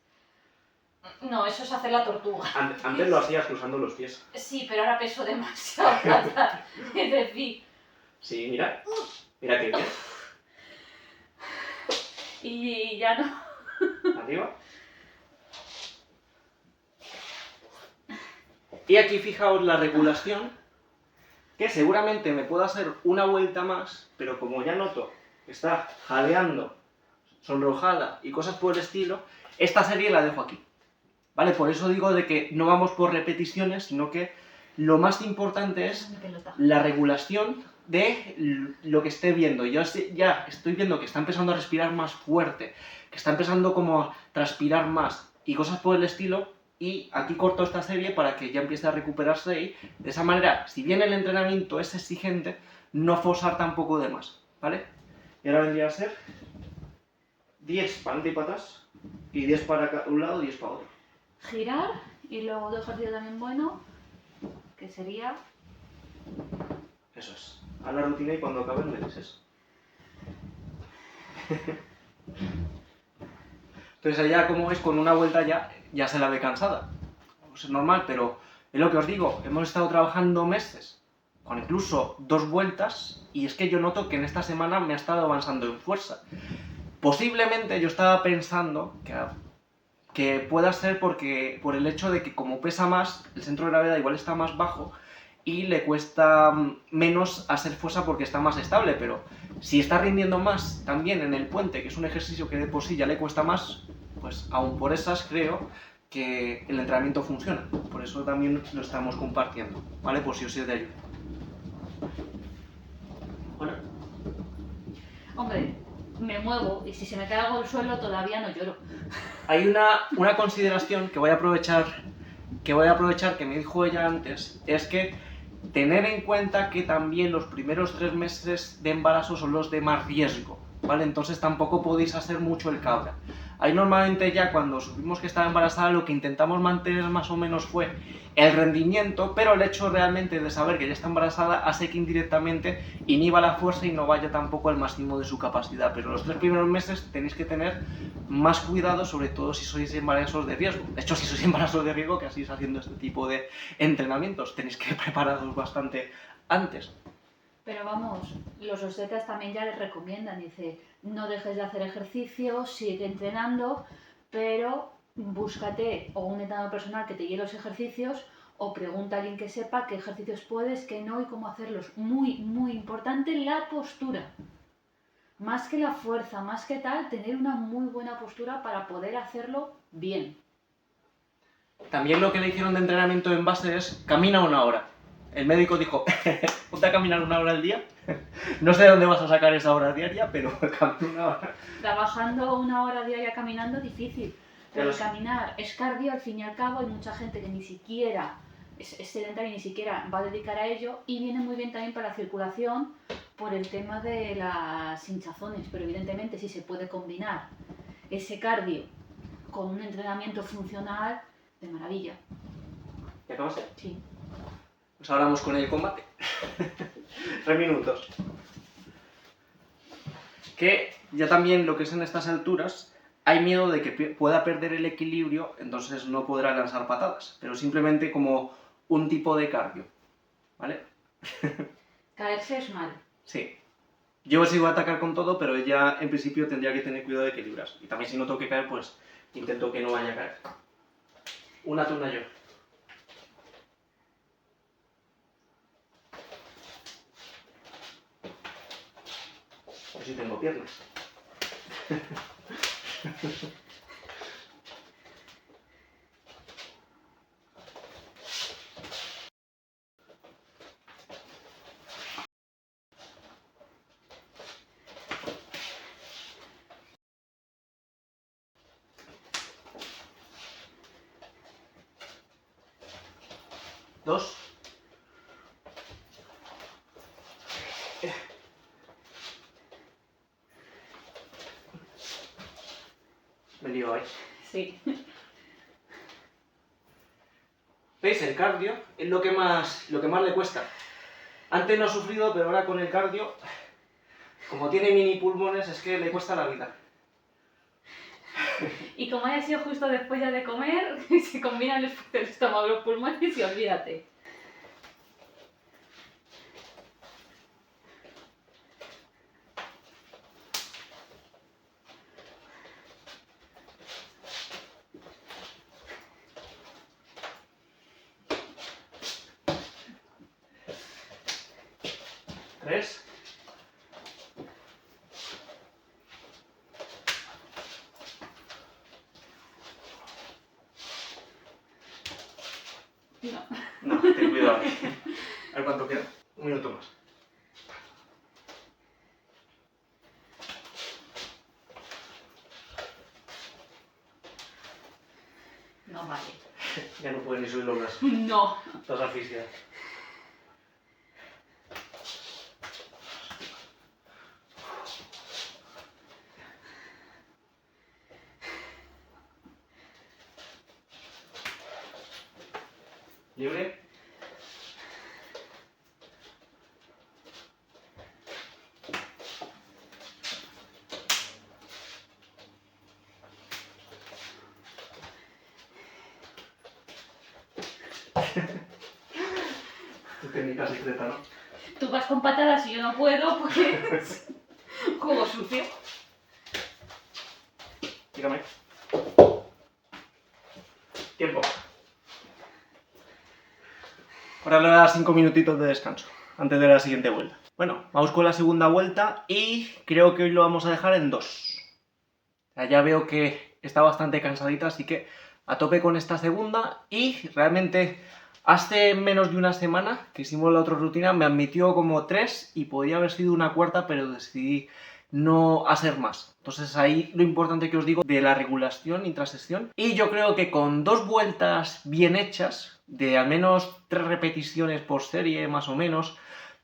No, eso es hacer la tortuga. Antes lo hacías cruzando los pies. Sí, pero ahora peso demasiado. Es decir... Sí, mira. Mira qué bien. Y ya no. Arriba. Y aquí fijaos la regulación, que seguramente me puedo hacer una vuelta más, pero como ya noto que está jadeando, sonrojada y cosas por el estilo, esta serie la dejo aquí. ¿Vale? Por eso digo de que no vamos por repeticiones, sino que lo más importante es la regulación de lo que esté viendo. Yo ya estoy viendo que está empezando a respirar más fuerte, que está empezando como a transpirar más y cosas por el estilo, y aquí corto esta serie para que ya empiece a recuperarse y de esa manera, si bien el entrenamiento es exigente, no forzar tampoco de más, ¿vale? Y ahora vendría a ser 10 para adelante y para atrás, y 10 para un lado y 10 para otro. Girar y luego otro ejercicio también bueno, que sería... Eso es. Haz la rutina y cuando acabes me dices eso. Entonces allá, como veis, con una vuelta ya se la ve cansada. Pues es normal, pero es lo que os digo, hemos estado trabajando meses, con incluso 2 vueltas, y es que yo noto que en esta semana me ha estado avanzando en fuerza. Posiblemente yo estaba pensando que pueda ser por el hecho de que como pesa más, el centro de gravedad igual está más bajo, y le cuesta menos hacer fuerza porque está más estable, pero si está rindiendo más también en el puente, que es un ejercicio que de por sí ya le cuesta más, pues aún por esas creo que el entrenamiento funciona. Por eso también lo estamos compartiendo, ¿vale? Por si os es de ayuda. Bueno. Hombre, me muevo y si se me cae algo al suelo todavía no lloro. Hay una consideración que voy a aprovechar que me dijo ella antes, es que tener en cuenta que también los primeros 3 meses de embarazo son los de más riesgo, ¿vale? Entonces tampoco podéis hacer mucho el cabra. Ahí normalmente ya cuando supimos que estaba embarazada lo que intentamos mantener más o menos fue el rendimiento, pero el hecho realmente de saber que ya está embarazada hace que indirectamente inhiba la fuerza y no vaya tampoco al máximo de su capacidad. Pero los 3 primeros meses tenéis que tener más cuidado, sobre todo si sois embarazos de riesgo. De hecho, si sois embarazos de riesgo, que así haciendo este tipo de entrenamientos, tenéis que prepararos bastante antes. Pero vamos, los obstetras también ya les recomiendan, dice, no dejes de hacer ejercicio, sigue entrenando, pero búscate o un entrenador personal que te guíe los ejercicios o pregunta a alguien que sepa qué ejercicios puedes, qué no y cómo hacerlos. Muy, muy importante la postura. Más que la fuerza, más que tal, tener una muy buena postura para poder hacerlo bien. También lo que le hicieron de entrenamiento en base es camina 1 hora. El médico dijo, ponte a caminar 1 hora al día. No sé de dónde vas a sacar esa hora diaria, pero camina 1 hora. Trabajando 1 hora diaria caminando, difícil. Pero el caminar es cardio, al fin y al cabo, hay mucha gente que ni siquiera es sedentaria y ni siquiera va a dedicar a ello, y viene muy bien también para la circulación por el tema de las hinchazones, pero evidentemente si se puede combinar ese cardio con un entrenamiento funcional, de maravilla. ¿Ya acabaste? Sí. Pues ahora vamos con el combate. 3 minutos. Que ya también lo que es en estas alturas, hay miedo de que pueda perder el equilibrio, entonces no podrá lanzar patadas, pero simplemente como un tipo de cardio, ¿vale? Caerse es mal. Sí. Yo sí voy a atacar con todo, pero ella en principio tendría que tener cuidado de equilibras. Y también si no tengo que caer, pues intento que no vaya a caer. Una tú, una yo. Yo sí tengo piernas. Dos. Me lío ahí. Sí. ¿Veis? El cardio es lo que más le cuesta. Antes no ha sufrido, pero ahora con el cardio, como tiene mini pulmones, es que le cuesta la vida. Y como haya sido justo después ya de comer, se combinan el estómago, los pulmones y olvídate. ¿Tres? No. No, ten cuidado. A ver cuánto queda. 1 minuto más. No vale. Ya no puedes ni subir los brazos. No. Estás asfixiada. ¿Libre? Tu técnica secreta, ¿no? Tú vas con patadas y yo no puedo porque es juego sucio. Dígame. Tiempo. Ahora le voy a dar 5 minutitos de descanso antes de la siguiente vuelta. Bueno, vamos con la segunda vuelta y creo que hoy lo vamos a dejar en 2. Ya veo que está bastante cansadita, así que a tope con esta segunda. Y realmente hace menos de una semana que hicimos la otra rutina me admitió como 3 y podía haber sido una cuarta, pero decidí no hacer más. Entonces ahí lo importante que os digo de la regulación intrasección. Y yo creo que con 2 vueltas bien hechas, de al menos 3 repeticiones por serie más o menos,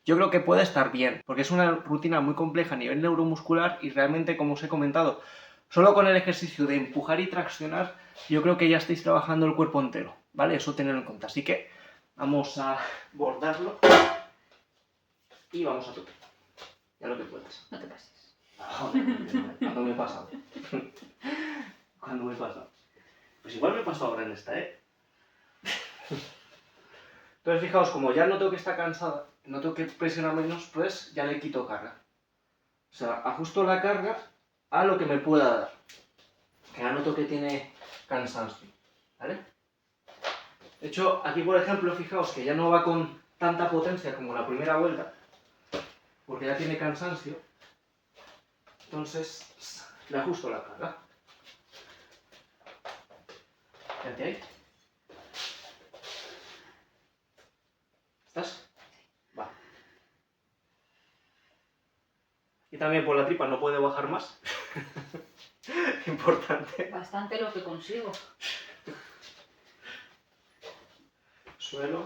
yo creo que puede estar bien, porque es una rutina muy compleja a nivel neuromuscular y realmente, como os he comentado, solo con el ejercicio de empujar y traccionar, yo creo que ya estáis trabajando el cuerpo entero, ¿vale? Eso tenerlo en cuenta. Así que vamos a bordarlo y vamos a tocar. Ya lo que puedas. No te pases. Cuando me he pasado. Cuando me he pasado. Pues igual me he pasado ahora en esta, ¿eh? Entonces fijaos, como ya noto que está cansada, noto que presiona menos, pues ya le quito carga. O sea, ajusto la carga a lo que me pueda dar. Que ya noto que tiene cansancio, ¿vale? De hecho, aquí por ejemplo, fijaos que ya no va con tanta potencia como la primera vuelta, porque ya tiene cansancio. Entonces, le ajusto la carga. Fíjate ahí. ¿Estás? Va. Y también por la tripa no puede bajar más. Importante. Bastante lo que consigo. Suelo.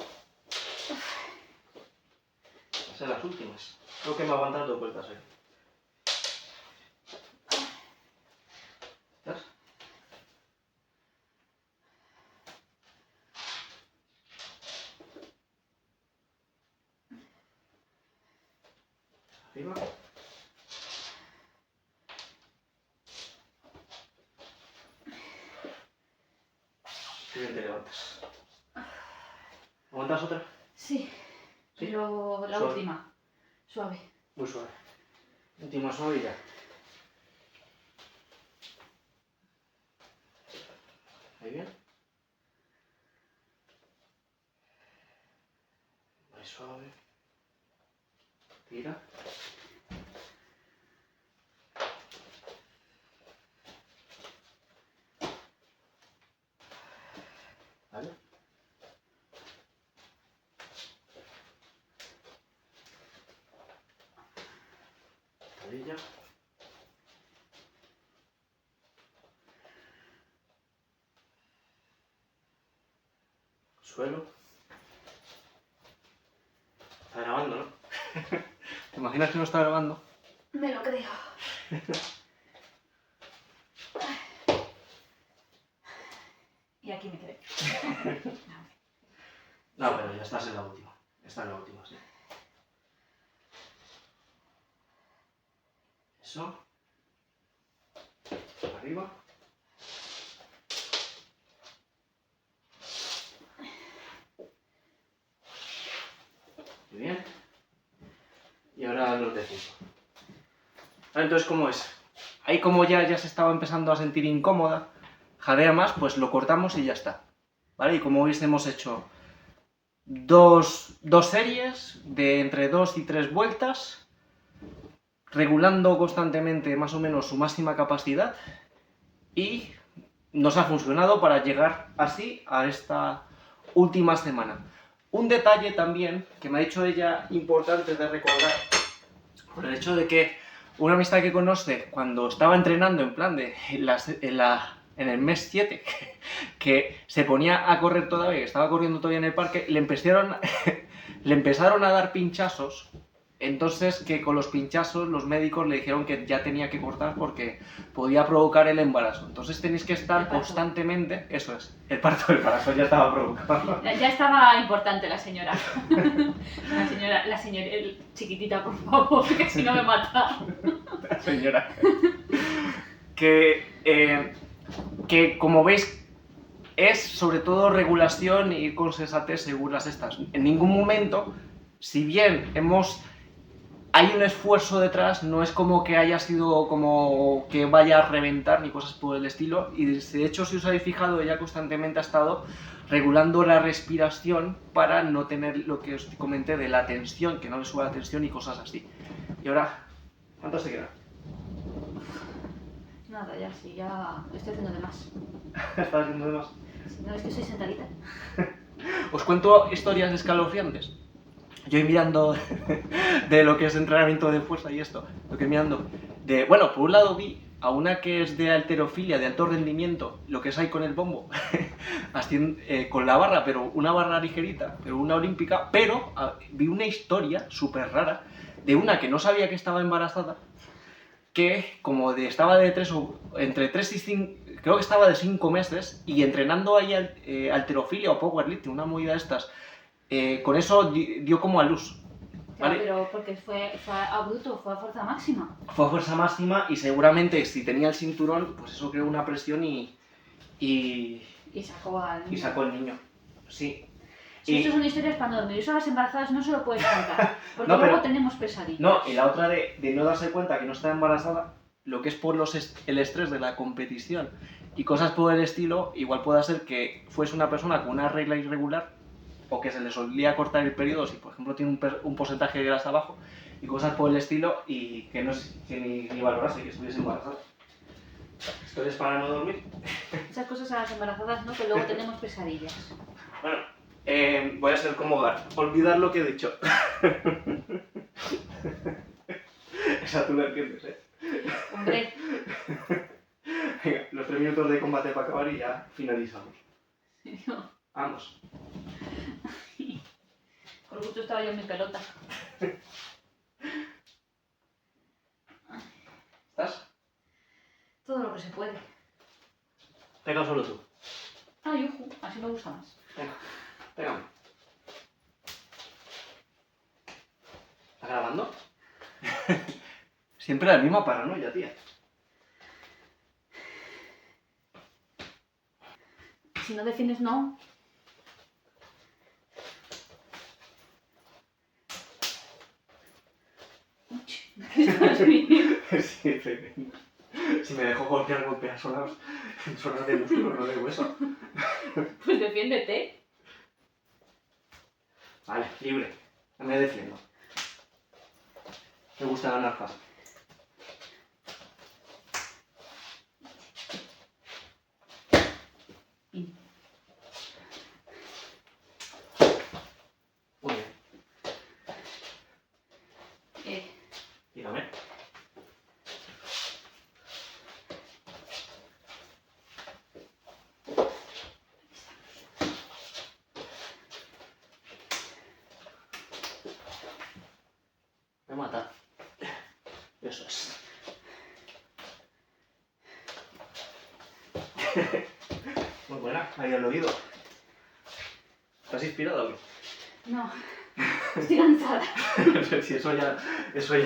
Esas son las últimas. Creo que me aguantan 2 vueltas ahí. ¿Estás? Arriba. Y bien te levantas. ¿Aguantas otra? Sí. ¿Sí? Pero la Suave. última. Suave. Muy suave. Última suave y ya. Ahí bien. Muy suave. Tira. ¿Vale? Cadilla. Suelo. Está grabando, ¿no? ¿Te imaginas que no está grabando? Me lo creo. Y aquí me quedé. No, pero ya estás en la última. Está en la última, sí. Eso. Arriba. Muy bien. Y ahora los de 5. Entonces, ¿cómo es? Ahí como ya se estaba empezando a sentir incómoda, jadea más, pues lo cortamos y ya está. ¿Vale? Y como veis hemos hecho dos series de entre 2 y 3 vueltas, regulando constantemente más o menos su máxima capacidad, y nos ha funcionado para llegar así a esta última semana. Un detalle también que me ha dicho ella importante de recordar, por el hecho de que una amistad que conoce cuando estaba entrenando en plan de en el mes 7, que se ponía a correr todavía, que estaba corriendo todavía en el parque, le empezaron a dar pinchazos. Entonces, que con los pinchazos los médicos le dijeron que ya tenía que cortar porque podía provocar el embarazo. Entonces tenéis que estar constantemente... Eso es, el parto del embarazo ya estaba provocado. Ya estaba importante la señora. La señora, chiquitita, por favor, que si no me mata. La señora. Que como veis, es sobre todo regulación y ir con sensatez según las estas. En ningún momento, si bien hay un esfuerzo detrás, no es como que haya sido como que vaya a reventar ni cosas por el estilo, y de hecho, si os habéis fijado, ella constantemente ha estado regulando la respiración para no tener lo que os comenté de la tensión, que no le suba la tensión y cosas así. Y ahora, ¿cuánto se queda? Nada, ya sí, ya estoy haciendo de más. ¿Estás haciendo de más? No, es que soy sentadita. Os cuento historias escalofriantes. Yo mirando de lo que es entrenamiento de fuerza y esto, lo que mirando, Bueno, por un lado vi a una que es de halterofilia, de alto rendimiento, lo que es ahí con el bombo, con la barra, pero una barra ligerita, pero una olímpica, pero vi una historia súper rara de una que no sabía que estaba embarazada, que como estaba de entre 3 y 5, creo que estaba de 5 meses, y entrenando ahí halterofilia o powerlifting, una movida de estas, con eso dio como a luz. Claro, pero porque fue a bruto, fue a fuerza máxima. Fue a fuerza máxima y seguramente si tenía el cinturón, pues eso creó una presión y sacó al niño. Y sacó el niño, sí. Si esto son historias para no dormir, eso a las embarazadas no se lo puedes contar, porque No, luego tenemos pesadillas. No, y la otra de no darse cuenta que no está embarazada, lo que es por el estrés de la competición y cosas por el estilo, igual puede ser que fuese una persona con una regla irregular o que se le solía cortar el periodo si, por ejemplo, tiene un porcentaje de grasa bajo y cosas por el estilo y que ni valorase que estuviese embarazada. ¿Historias para no dormir? Esas cosas a las embarazadas no, que luego tenemos pesadillas. Bueno, voy a ser como Gar. Olvidar lo que he dicho. Esa tú la entiendes, ¿eh? Hombre. Venga, los 3 minutos de combate para acabar y ya finalizamos. No. Vamos. Por gusto estaba yo en mi pelota. ¿Estás? Todo lo que se puede. Pega solo tú. Ay, ojo, así me gusta más. Venga, pégame. ¿Estás grabando? Siempre la misma paranoia, tía. Si no defiendes, no. Sí, tremendo. Si me dejo golpear zonas de músculo, no de hueso. Pues defiéndete. Vale, libre. No me defiendo. Me gusta ganar fácil. Muy bien. Dígame. Me mata. Eso es. Muy buena, ahí al oído. ¿Estás inspirado o qué? No, estoy cansada. Si eso ya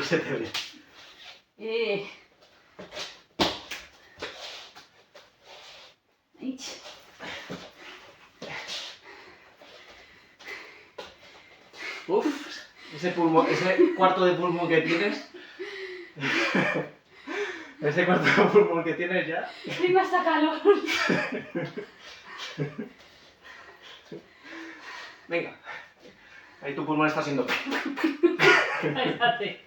se te ve. Uf, ese cuarto de pulmón que tienes. Ese cuarto de pulmón que tienes ya. Tengo hasta calor. Venga. Ahí tu pulmón está siendo. Cállate.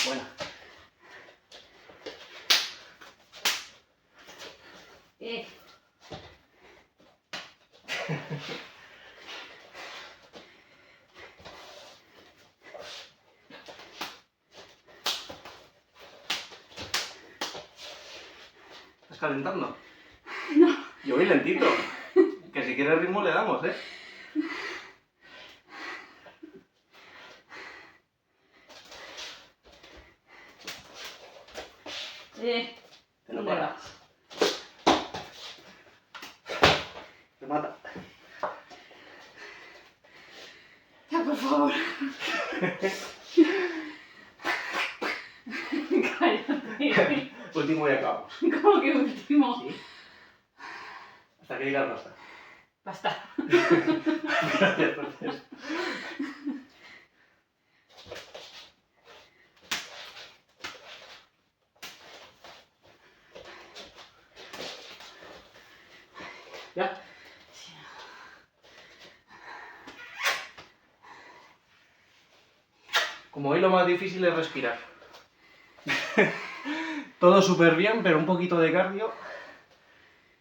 Buena. ¿Estás calentando? No. Yo voy lentito. Que si quieres ritmo le damos, ¿eh? Te lo paras. Te mata. Ya, por favor. Cállate. Último y acabamos. ¿Cómo que último? ¿Sí? Hasta que digas basta. Basta. Gracias, gracias. ¿Ya? Como hoy lo más difícil es respirar. Todo súper bien, pero un poquito de cardio.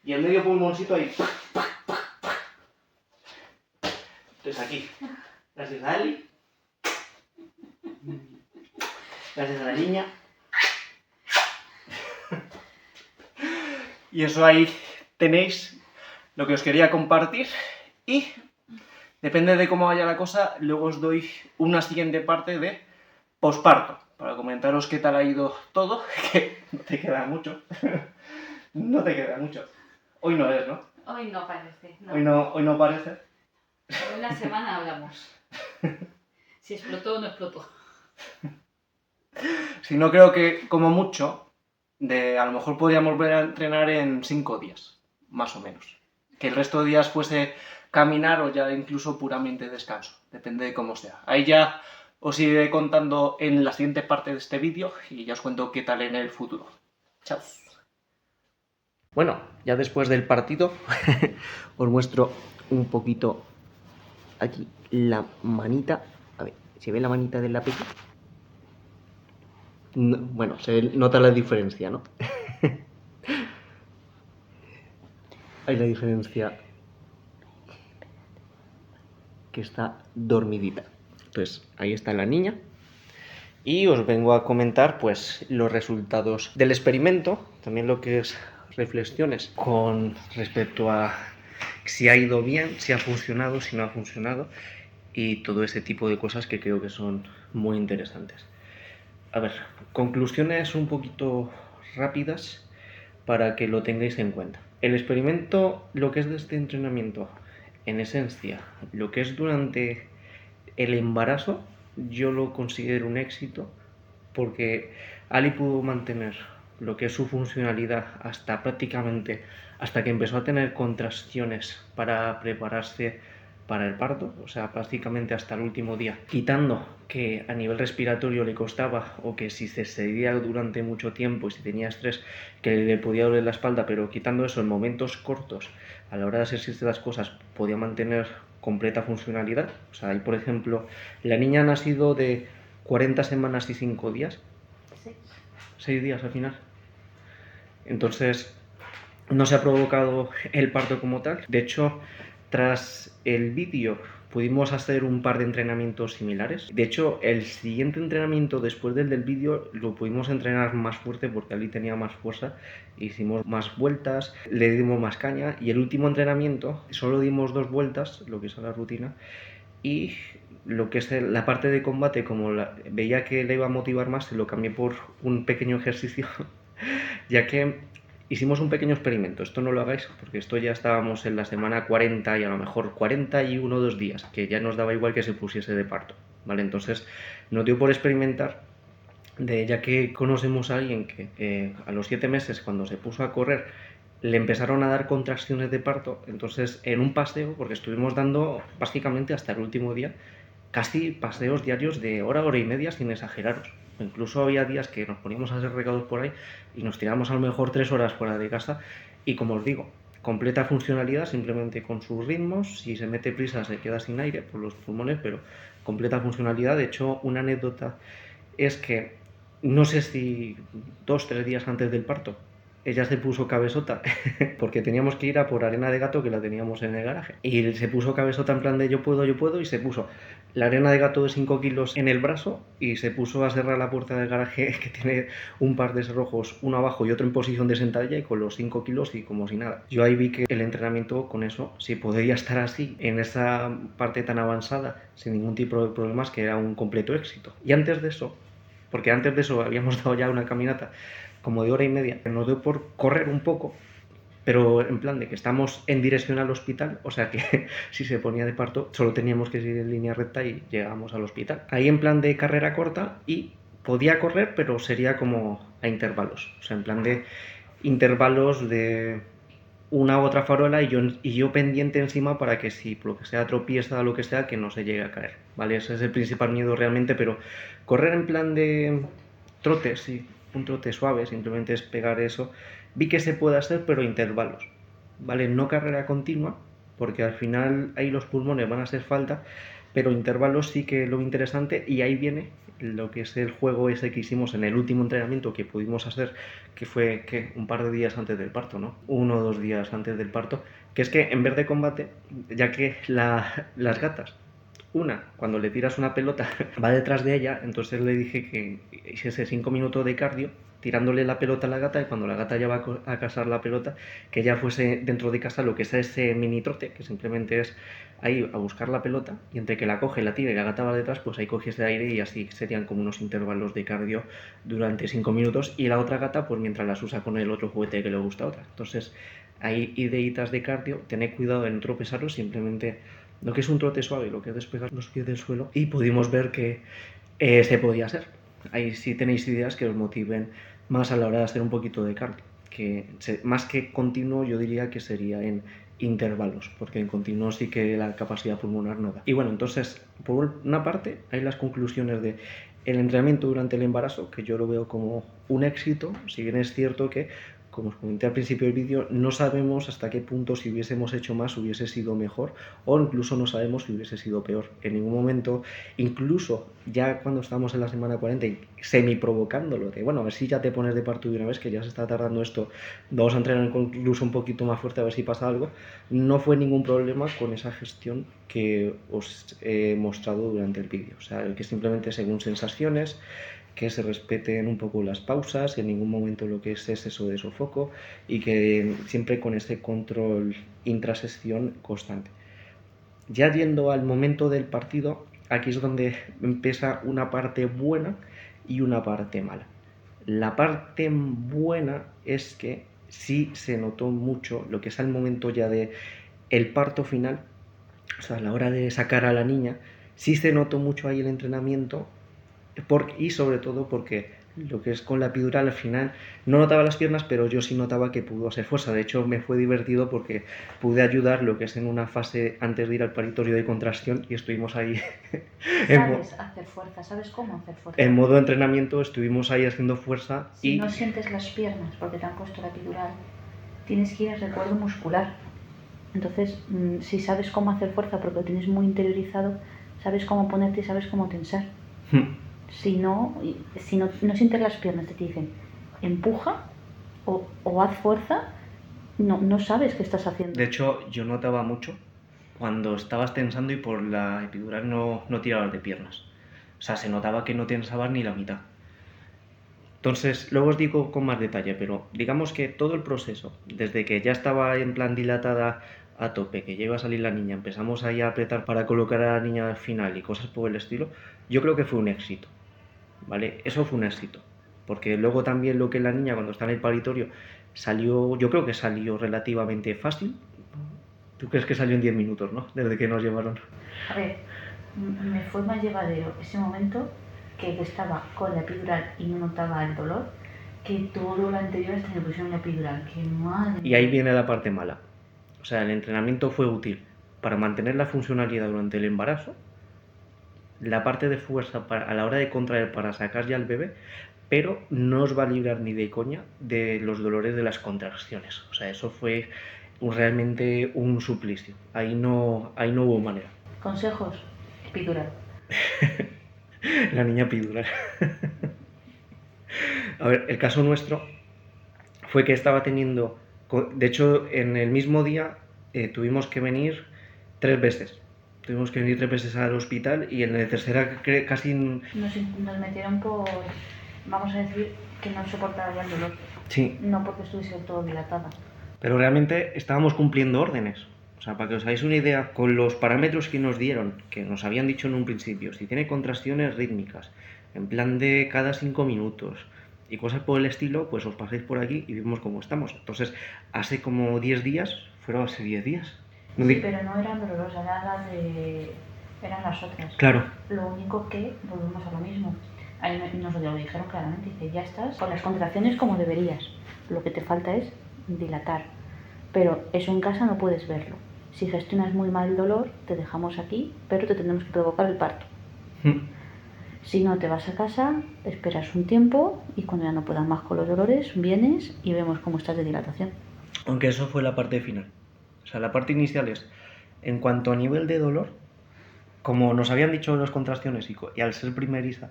Y el medio pulmoncito ahí. Entonces aquí. Gracias a Ali. Gracias a la niña. Y eso ahí tenéis lo que os quería compartir. Y depende de cómo vaya la cosa, luego os doy una siguiente parte de posparto, para comentaros qué tal ha ido todo, que no te queda mucho. No te queda mucho. Hoy no es, ¿no? Hoy no parece. No. Hoy no parece. En una semana hablamos. Si explotó o no explotó. Si no, creo que como mucho, a lo mejor podríamos volver a entrenar en 5 días, más o menos. Que el resto de días fuese caminar o ya incluso puramente descanso, depende de cómo sea. Ahí ya os iré contando en la siguiente parte de este vídeo y ya os cuento qué tal en el futuro. Chao. Bueno, ya después del partido os muestro un poquito aquí la manita. A ver, ¿se ve la manita del lápiz? No, bueno, se nota la diferencia, ¿no? Hay la diferencia que está dormidita. Entonces, ahí está la niña. Y os vengo a comentar, pues, los resultados del experimento, también lo que es reflexiones con respecto a si ha ido bien, si ha funcionado, si no ha funcionado, y todo ese tipo de cosas que creo que son muy interesantes. A ver, conclusiones un poquito rápidas para que lo tengáis en cuenta. El experimento, lo que es de este entrenamiento, en esencia, lo que es durante el embarazo, yo lo considero un éxito porque Ali pudo mantener lo que es su funcionalidad hasta prácticamente, hasta que empezó a tener contracciones para prepararse para el parto, o sea, prácticamente hasta el último día, quitando que a nivel respiratorio le costaba o que si se seguía durante mucho tiempo y si tenía estrés que le podía doler la espalda, pero quitando eso en momentos cortos, a la hora de hacer ciertas cosas podía mantener completa funcionalidad. O sea, ahí por ejemplo, la niña ha nacido de 40 semanas y 5 días. 6 días al final. Entonces, no se ha provocado el parto como tal. De hecho, tras el vídeo pudimos hacer un par de entrenamientos similares. De hecho, el siguiente entrenamiento después del vídeo lo pudimos entrenar más fuerte porque Ali tenía más fuerza. Hicimos más vueltas, le dimos más caña y el último entrenamiento solo dimos 2 vueltas, lo que es la rutina, y lo que es la parte de combate, como veía que le iba a motivar más, se lo cambié por un pequeño ejercicio, ya que hicimos un pequeño experimento. Esto no lo hagáis porque esto ya estábamos en la semana 40 y a lo mejor 41 o 2 días, que ya nos daba igual que se pusiese de parto, ¿vale? Entonces nos dio por experimentar, ya que conocemos a alguien que a los 7 meses, cuando se puso a correr, le empezaron a dar contracciones de parto. Entonces, en un paseo, porque estuvimos dando básicamente hasta el último día, casi paseos diarios de hora y media, sin exageraros. Incluso había días que nos poníamos a hacer recados por ahí y nos tiramos a lo mejor 3 horas fuera de casa. Y como os digo, completa funcionalidad, simplemente con sus ritmos. Si se mete prisa se queda sin aire por los pulmones, pero completa funcionalidad. De hecho, una anécdota es que no sé si 2 o 3 días antes del parto ella se puso cabezota porque teníamos que ir a por arena de gato, que la teníamos en el garaje, y se puso cabezota en plan de yo puedo, y se puso la arena de gato de 5 kilos en el brazo y se puso a cerrar la puerta del garaje, que tiene un par de cerrojos, uno abajo y otro en posición de sentadilla, y con los 5 kilos y como si nada. Yo ahí vi que el entrenamiento con eso, si podría estar así en esa parte tan avanzada sin ningún tipo de problemas, que era un completo éxito. Y antes de eso, porque antes de eso habíamos dado ya una caminata como de hora y media, nos dio por correr un poco, pero en plan de que estamos en dirección al hospital, o sea que si se ponía de parto solo teníamos que seguir en línea recta y llegamos al hospital. Ahí en plan de carrera corta, y podía correr, pero sería como a intervalos, o sea, en plan de intervalos de una u otra farola y yo pendiente encima para que si por lo que sea tropieza o lo que sea, que no se llegue a caer, ¿vale? Ese es el principal miedo realmente, pero correr en plan de trote, sí, un trote suave, simplemente es pegar eso. Vi que se puede hacer, pero intervalos, ¿vale? No carrera continua, porque al final ahí los pulmones van a hacer falta, pero intervalos sí que lo interesante, y ahí viene lo que es el juego ese que hicimos en el último entrenamiento que pudimos hacer, que fue que un par de días antes del parto, ¿no? 1 o 2 días antes del parto, que es que en vez de combate, ya que las gatas Una, cuando le tiras una pelota, va detrás de ella, entonces le dije que hiciese 5 minutos de cardio tirándole la pelota a la gata, y cuando la gata ya va a cazar la pelota, que ya fuese dentro de casa lo que es ese mini trote, que simplemente es ahí a buscar la pelota, y entre que la coge, la tira y la gata va detrás, pues ahí cogiese aire, y así serían como unos intervalos de cardio durante 5 minutos, y la otra gata pues mientras las usa con el otro juguete que le gusta a otra. Entonces hay ideitas de cardio, tened cuidado en tropezarlos, simplemente lo que es un trote suave, lo que es despegar los pies del suelo, y pudimos ver que se podía hacer. Ahí sí tenéis ideas que os motiven más a la hora de hacer un poquito de cardio, que más que continuo yo diría que sería en intervalos, porque en continuo sí que la capacidad pulmonar no da. Y bueno, entonces, por una parte, hay las conclusiones de el entrenamiento durante el embarazo, que yo lo veo como un éxito, si bien es cierto que, como os comenté al principio del vídeo, no sabemos hasta qué punto si hubiésemos hecho más hubiese sido mejor, o incluso no sabemos si hubiese sido peor. En ningún momento, incluso ya cuando estábamos en la semana 40 y semi-provocándolo, de bueno, a ver si ya te pones de parto de una vez, que ya se está tardando esto, vamos a entrenar incluso un poquito más fuerte a ver si pasa algo, no fue ningún problema con esa gestión que os he mostrado durante el vídeo. O sea, el que simplemente según sensaciones, que se respeten un poco las pausas, en ningún momento lo que es exceso de sofoco, y que siempre con este control intrasección constante. Ya yendo al momento del partido, aquí es donde empieza una parte buena y una parte mala. La parte buena es que sí se notó mucho lo que es el momento ya de el parto final, o sea, a la hora de sacar a la niña, sí se notó mucho ahí el entrenamiento, y sobre todo porque lo que es con la epidural al final no notaba las piernas, pero yo sí notaba que pudo hacer fuerza. De hecho me fue divertido porque pude ayudar lo que es en una fase antes de ir al paritorio de contracción, y estuvimos ahí Sabes hacer fuerza, sabes cómo hacer fuerza. en modo entrenamiento, estuvimos ahí haciendo fuerza. Si no sientes las piernas porque te han puesto la epidural, tienes que ir al recuerdo muscular. Entonces, si sabes cómo hacer fuerza porque lo tienes muy interiorizado, sabes cómo ponerte y sabes cómo tensar. Si no sientes las piernas, te dicen empuja o haz fuerza, no sabes qué estás haciendo. De hecho, yo notaba mucho cuando estabas tensando y por la epidural no tirabas de piernas. O sea, se notaba que no tensabas ni la mitad. Entonces, luego os digo con más detalle, pero digamos que todo el proceso, desde que ya estaba en plan dilatada a tope, que ya iba a salir la niña, empezamos ahí a apretar para colocar a la niña al final y cosas por el estilo, yo creo que fue un éxito, ¿vale? Eso fue un éxito, porque luego también lo que es la niña cuando está en el paritorio salió, yo creo que salió relativamente fácil. ¿Tú crees que salió en 10 minutos, no? Desde que nos llevaron. A ver, me fue más llevadero ese momento que estaba con la epidural y no notaba el dolor, que todo lo anterior hasta que me pusieron la epidural. Que madre. Y ahí viene la parte mala. O sea, el entrenamiento fue útil para mantener la funcionalidad durante el embarazo, la parte de fuerza a la hora de contraer para sacar ya al bebé, pero no os va a librar ni de coña de los dolores de las contracciones. O sea, eso fue realmente un suplicio. Ahí no hubo manera. Consejos, epidural. La niña epidural. A ver, el caso nuestro fue que estaba teniendo, de hecho en el mismo día tuvimos que venir 3 veces. Tuvimos que venir 3 veces al hospital, y en la tercera casi nos metieron por, vamos a decir, que no soportaba el dolor. Sí. No porque estuviese todo dilatada. Pero realmente estábamos cumpliendo órdenes. O sea, para que os hagáis una idea, con los parámetros que nos dieron, que nos habían dicho en un principio, si tiene contracciones rítmicas, en plan de cada 5 minutos y cosas por el estilo, pues os paséis por aquí y vemos cómo estamos. Entonces, hace como 10 días, fueron hace 10 días. Sí, pero no eran dolorosas, eran las otras. Claro. Lo único que volvemos a lo mismo. Ahí nos lo dijeron claramente, dice, ya estás con las contracciones como deberías. Lo que te falta es dilatar. Pero eso en casa no puedes verlo. Si gestionas muy mal el dolor, te dejamos aquí, pero te tendremos que provocar el parto. Si no, te vas a casa, esperas un tiempo y cuando ya no puedas más con los dolores, vienes y vemos cómo estás de dilatación. Aunque eso fue la parte final. O sea, la parte inicial es, en cuanto a nivel de dolor, como nos habían dicho las contracciones y al ser primeriza,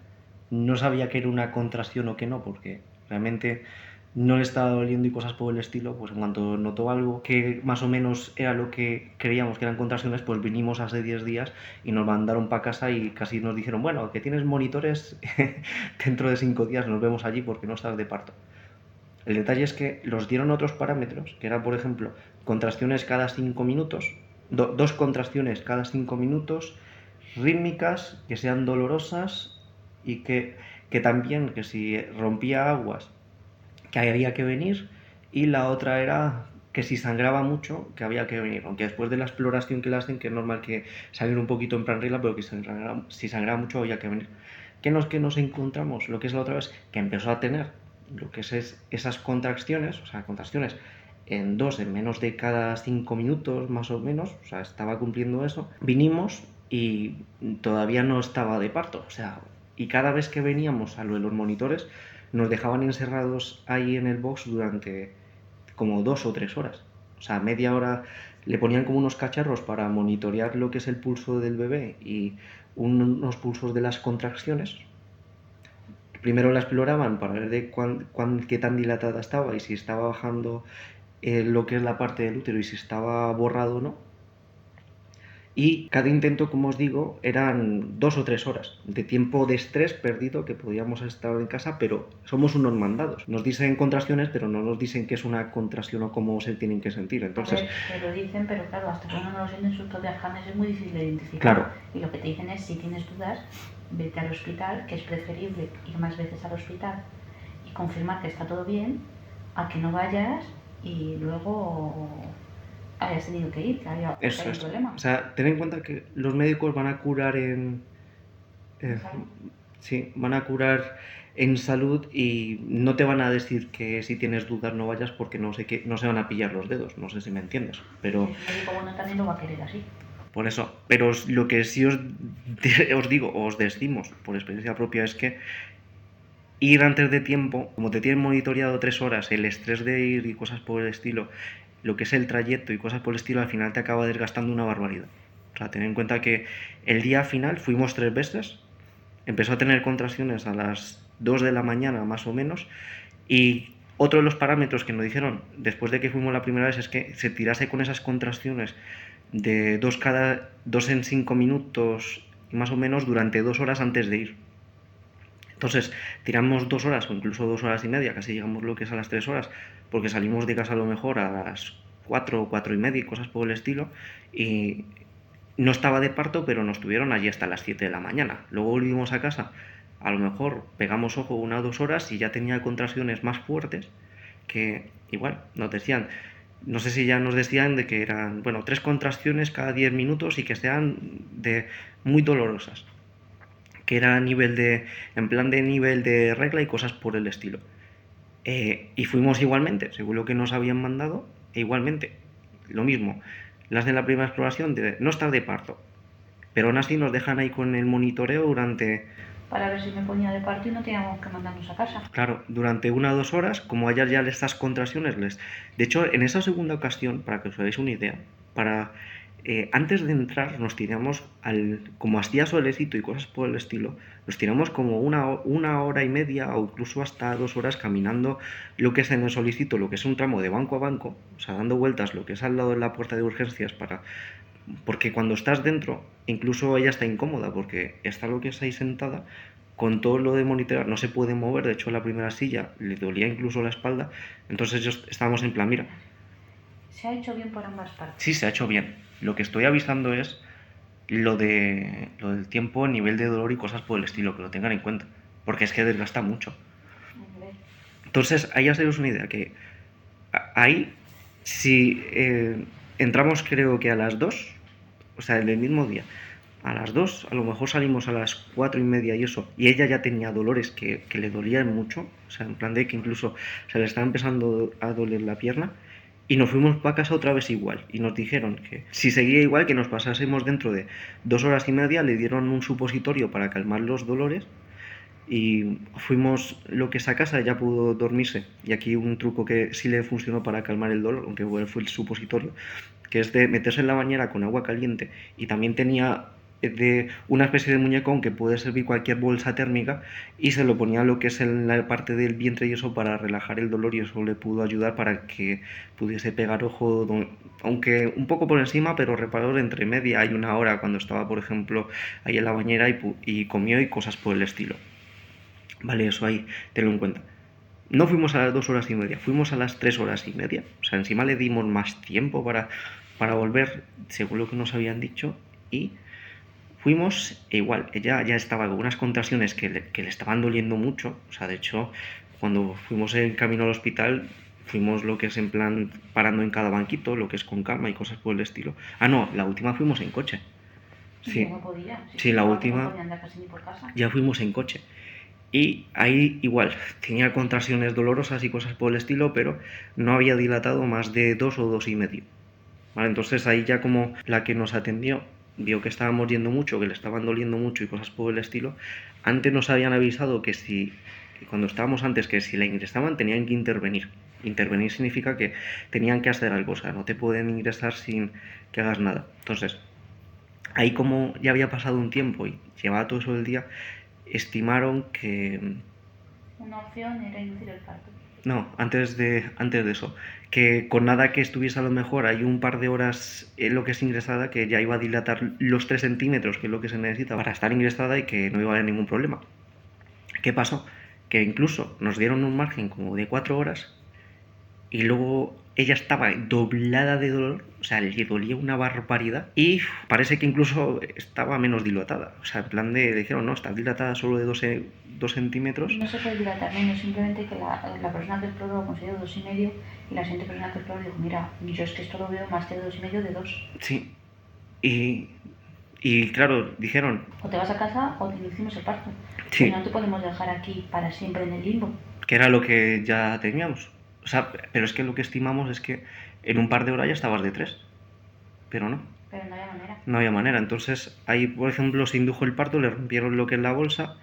no sabía que era una contracción o que no, porque realmente no le estaba doliendo y cosas por el estilo, pues en cuanto notó algo que más o menos era lo que creíamos que eran contracciones, pues vinimos hace 10 días y nos mandaron para casa y casi nos dijeron, bueno, que tienes monitores, dentro de 5 días nos vemos allí porque no estás de parto. El detalle es que los dieron otros parámetros, que era, por ejemplo, contracciones cada 5 minutos, 2 contracciones cada 5 minutos, rítmicas, que sean dolorosas y que también, que si rompía aguas, que había que venir, y la otra era que si sangraba mucho, que había que venir, aunque después de la exploración que le hacen, que es normal que salga un poquito en plan regla, pero que si sangraba mucho había que venir. ¿Qué nos encontramos? Lo que es la otra vez, que empezó a tener lo que es esas contracciones, o sea, contracciones en menos de cada 5 minutos más o menos, o sea, estaba cumpliendo eso. Vinimos y todavía no estaba de parto, o sea, y cada vez que veníamos a lo de los monitores, nos dejaban encerrados ahí en el box durante como 2 o 3 horas. O sea, media hora le ponían como unos cacharros para monitorear lo que es el pulso del bebé y unos pulsos de las contracciones. Primero la exploraban para ver de qué tan dilatada estaba y si estaba bajando lo que es la parte del útero y si estaba borrado o no. Y cada intento, como os digo, eran 2 o 3 horas de tiempo de estrés perdido que podíamos estar en casa, pero somos unos mandados. Nos dicen contracciones, pero no nos dicen qué es una contracción o cómo se tienen que sentir. Entonces, a ver, te lo dicen, pero claro, hasta que uno no lo siente en sus propias carnes es muy difícil de identificar. Claro. Y lo que te dicen es, si tienes dudas, vete al hospital, que es preferible ir más veces al hospital y confirmar que está todo bien, a que no vayas y luego hayas tenido que ir, que haya un problema. O sea, ten en cuenta que los médicos van a curar sí, van a curar en salud y no te van a decir que si tienes dudas no vayas porque no se van a pillar los dedos, no sé si me entiendes, pero... El médico bueno también lo va a querer así. Por eso, pero lo que sí os digo, os decimos por experiencia propia, es que ir antes de tiempo, como te tienen monitoreado 3 horas, el estrés de ir y cosas por el estilo, lo que es el trayecto y cosas por el estilo, al final te acaba desgastando una barbaridad. O sea, ten en cuenta que el día final fuimos 3 veces, empezó a tener contracciones a las 2 de la mañana más o menos, y otro de los parámetros que nos dijeron después de que fuimos la primera vez es que se tirase con esas contracciones de 2 en 5 minutos más o menos durante 2 horas antes de ir. Entonces tiramos 2 horas o incluso 2 horas y media, casi llegamos lo que es a las 3 horas, porque salimos de casa a lo mejor a las 4 o 4 y media y cosas por el estilo, y no estaba de parto, pero nos tuvieron allí hasta las 7 de la mañana. Luego volvimos a casa, a lo mejor pegamos ojo 1 o 2 horas y ya tenía contracciones más fuertes, que igual nos decían, no sé si ya nos decían de que eran, bueno, 3 contracciones cada 10 minutos y que sean muy dolorosas, que era a nivel en plan de nivel de regla y cosas por el estilo. Y fuimos igualmente, según lo que nos habían mandado, e igualmente, lo mismo, las de la primera exploración de no estar de parto, pero aún así nos dejan ahí con el monitoreo durante... Para ver si me ponía de parto y no teníamos que mandarnos a casa. Claro, durante 1 o 2 horas, como haya ya estas contracciones, de hecho, en esa segunda ocasión, para que os hagáis una idea, antes de entrar nos tiramos, como hacía solecito y cosas por el estilo, nos tiramos como una hora y media o incluso hasta 2 horas caminando lo que es en el solecito, lo que es un tramo de banco a banco, o sea, dando vueltas lo que es al lado de la puerta de urgencias porque cuando estás dentro, incluso ella está incómoda porque está lo que es ahí sentada con todo lo de monitorear, no se puede mover, de hecho la primera silla le dolía incluso la espalda, entonces estábamos en plan, mira, se ha hecho bien por ambas partes. Sí, se ha hecho bien. Lo que estoy avisando es lo del tiempo, nivel de dolor y cosas por el estilo, que lo tengan en cuenta, porque es que desgasta mucho. Entonces, ahí ya se os una idea, que ahí, si entramos creo que a las 2, o sea, en el mismo día, a las 2, a lo mejor salimos a las 4 y media y eso, y ella ya tenía dolores que le dolían mucho, o sea, en plan de que incluso se le estaba empezando a doler la pierna, y nos fuimos para casa otra vez igual, y nos dijeron que si seguía igual que nos pasásemos dentro de 2 horas y media, le dieron un supositorio para calmar los dolores, y fuimos lo que es a casa, ya pudo dormirse, y aquí un truco que sí le funcionó para calmar el dolor, aunque fue el supositorio, que es de meterse en la bañera con agua caliente, y también tenía de una especie de muñecón que puede servir cualquier bolsa térmica y se lo ponía lo que es en la parte del vientre y eso para relajar el dolor y eso le pudo ayudar para que pudiese pegar ojo, aunque un poco por encima, pero reparó entre media y una hora cuando estaba, por ejemplo, ahí en la bañera y comió y cosas por el estilo. Vale, eso ahí, tenlo en cuenta. No fuimos a las 2 horas y media, fuimos a las 3 horas y media. O sea, encima le dimos más tiempo para volver, según lo que nos habían dicho, y fuimos e igual, ella ya estaba con unas contracciones que le estaban doliendo mucho. O sea, de hecho, cuando fuimos en camino al hospital, fuimos lo que es en plan parando en cada banquito, lo que es con calma y cosas por el estilo. Ah, no, la última fuimos en coche. Sí, no podía. Sí, la última no podía andar casi ni por casa. Ya fuimos en coche. Y ahí igual, tenía contracciones dolorosas y cosas por el estilo, pero no había dilatado más de 2 o 2 y medio. ¿Vale? Entonces ahí ya como la que nos atendió vio que estábamos yendo mucho, que le estaban doliendo mucho y cosas por el estilo, antes nos habían avisado que cuando estábamos antes, que si la ingresaban tenían que intervenir. Intervenir significa que tenían que hacer algo, o sea, no te pueden ingresar sin que hagas nada. Entonces, ahí como ya había pasado un tiempo y llevaba todo eso el día, estimaron que... Una opción era inducir el parto. No, antes de eso, que con nada que estuviese a lo mejor hay un par de horas en lo que es ingresada, que ya iba a dilatar los 3 centímetros, que es lo que se necesita para estar ingresada y que no iba a haber ningún problema. ¿Qué pasó? Que incluso nos dieron un margen como de 4 horas y luego ella estaba doblada de dolor, o sea, le dolía una barbaridad y parece que incluso estaba menos dilatada. O sea, en plan le dijeron, no, está dilatada solo de 2 centímetros. No se puede dilatar menos, simplemente que la persona que exploró lo consideró 2,5 y la siguiente persona que exploró dijo, mira, yo es que esto lo veo más de 2,5 de 2. Sí, y claro, dijeron... O te vas a casa o te inducimos el parto. Sí. Y no te podemos dejar aquí para siempre en el limbo. Que era lo que ya teníamos. O sea, pero es que lo que estimamos es que en un par de horas ya estabas de 3. Pero no. Pero no había manera. No había manera. Entonces ahí, por ejemplo, se indujo el parto, le rompieron lo que es la bolsa,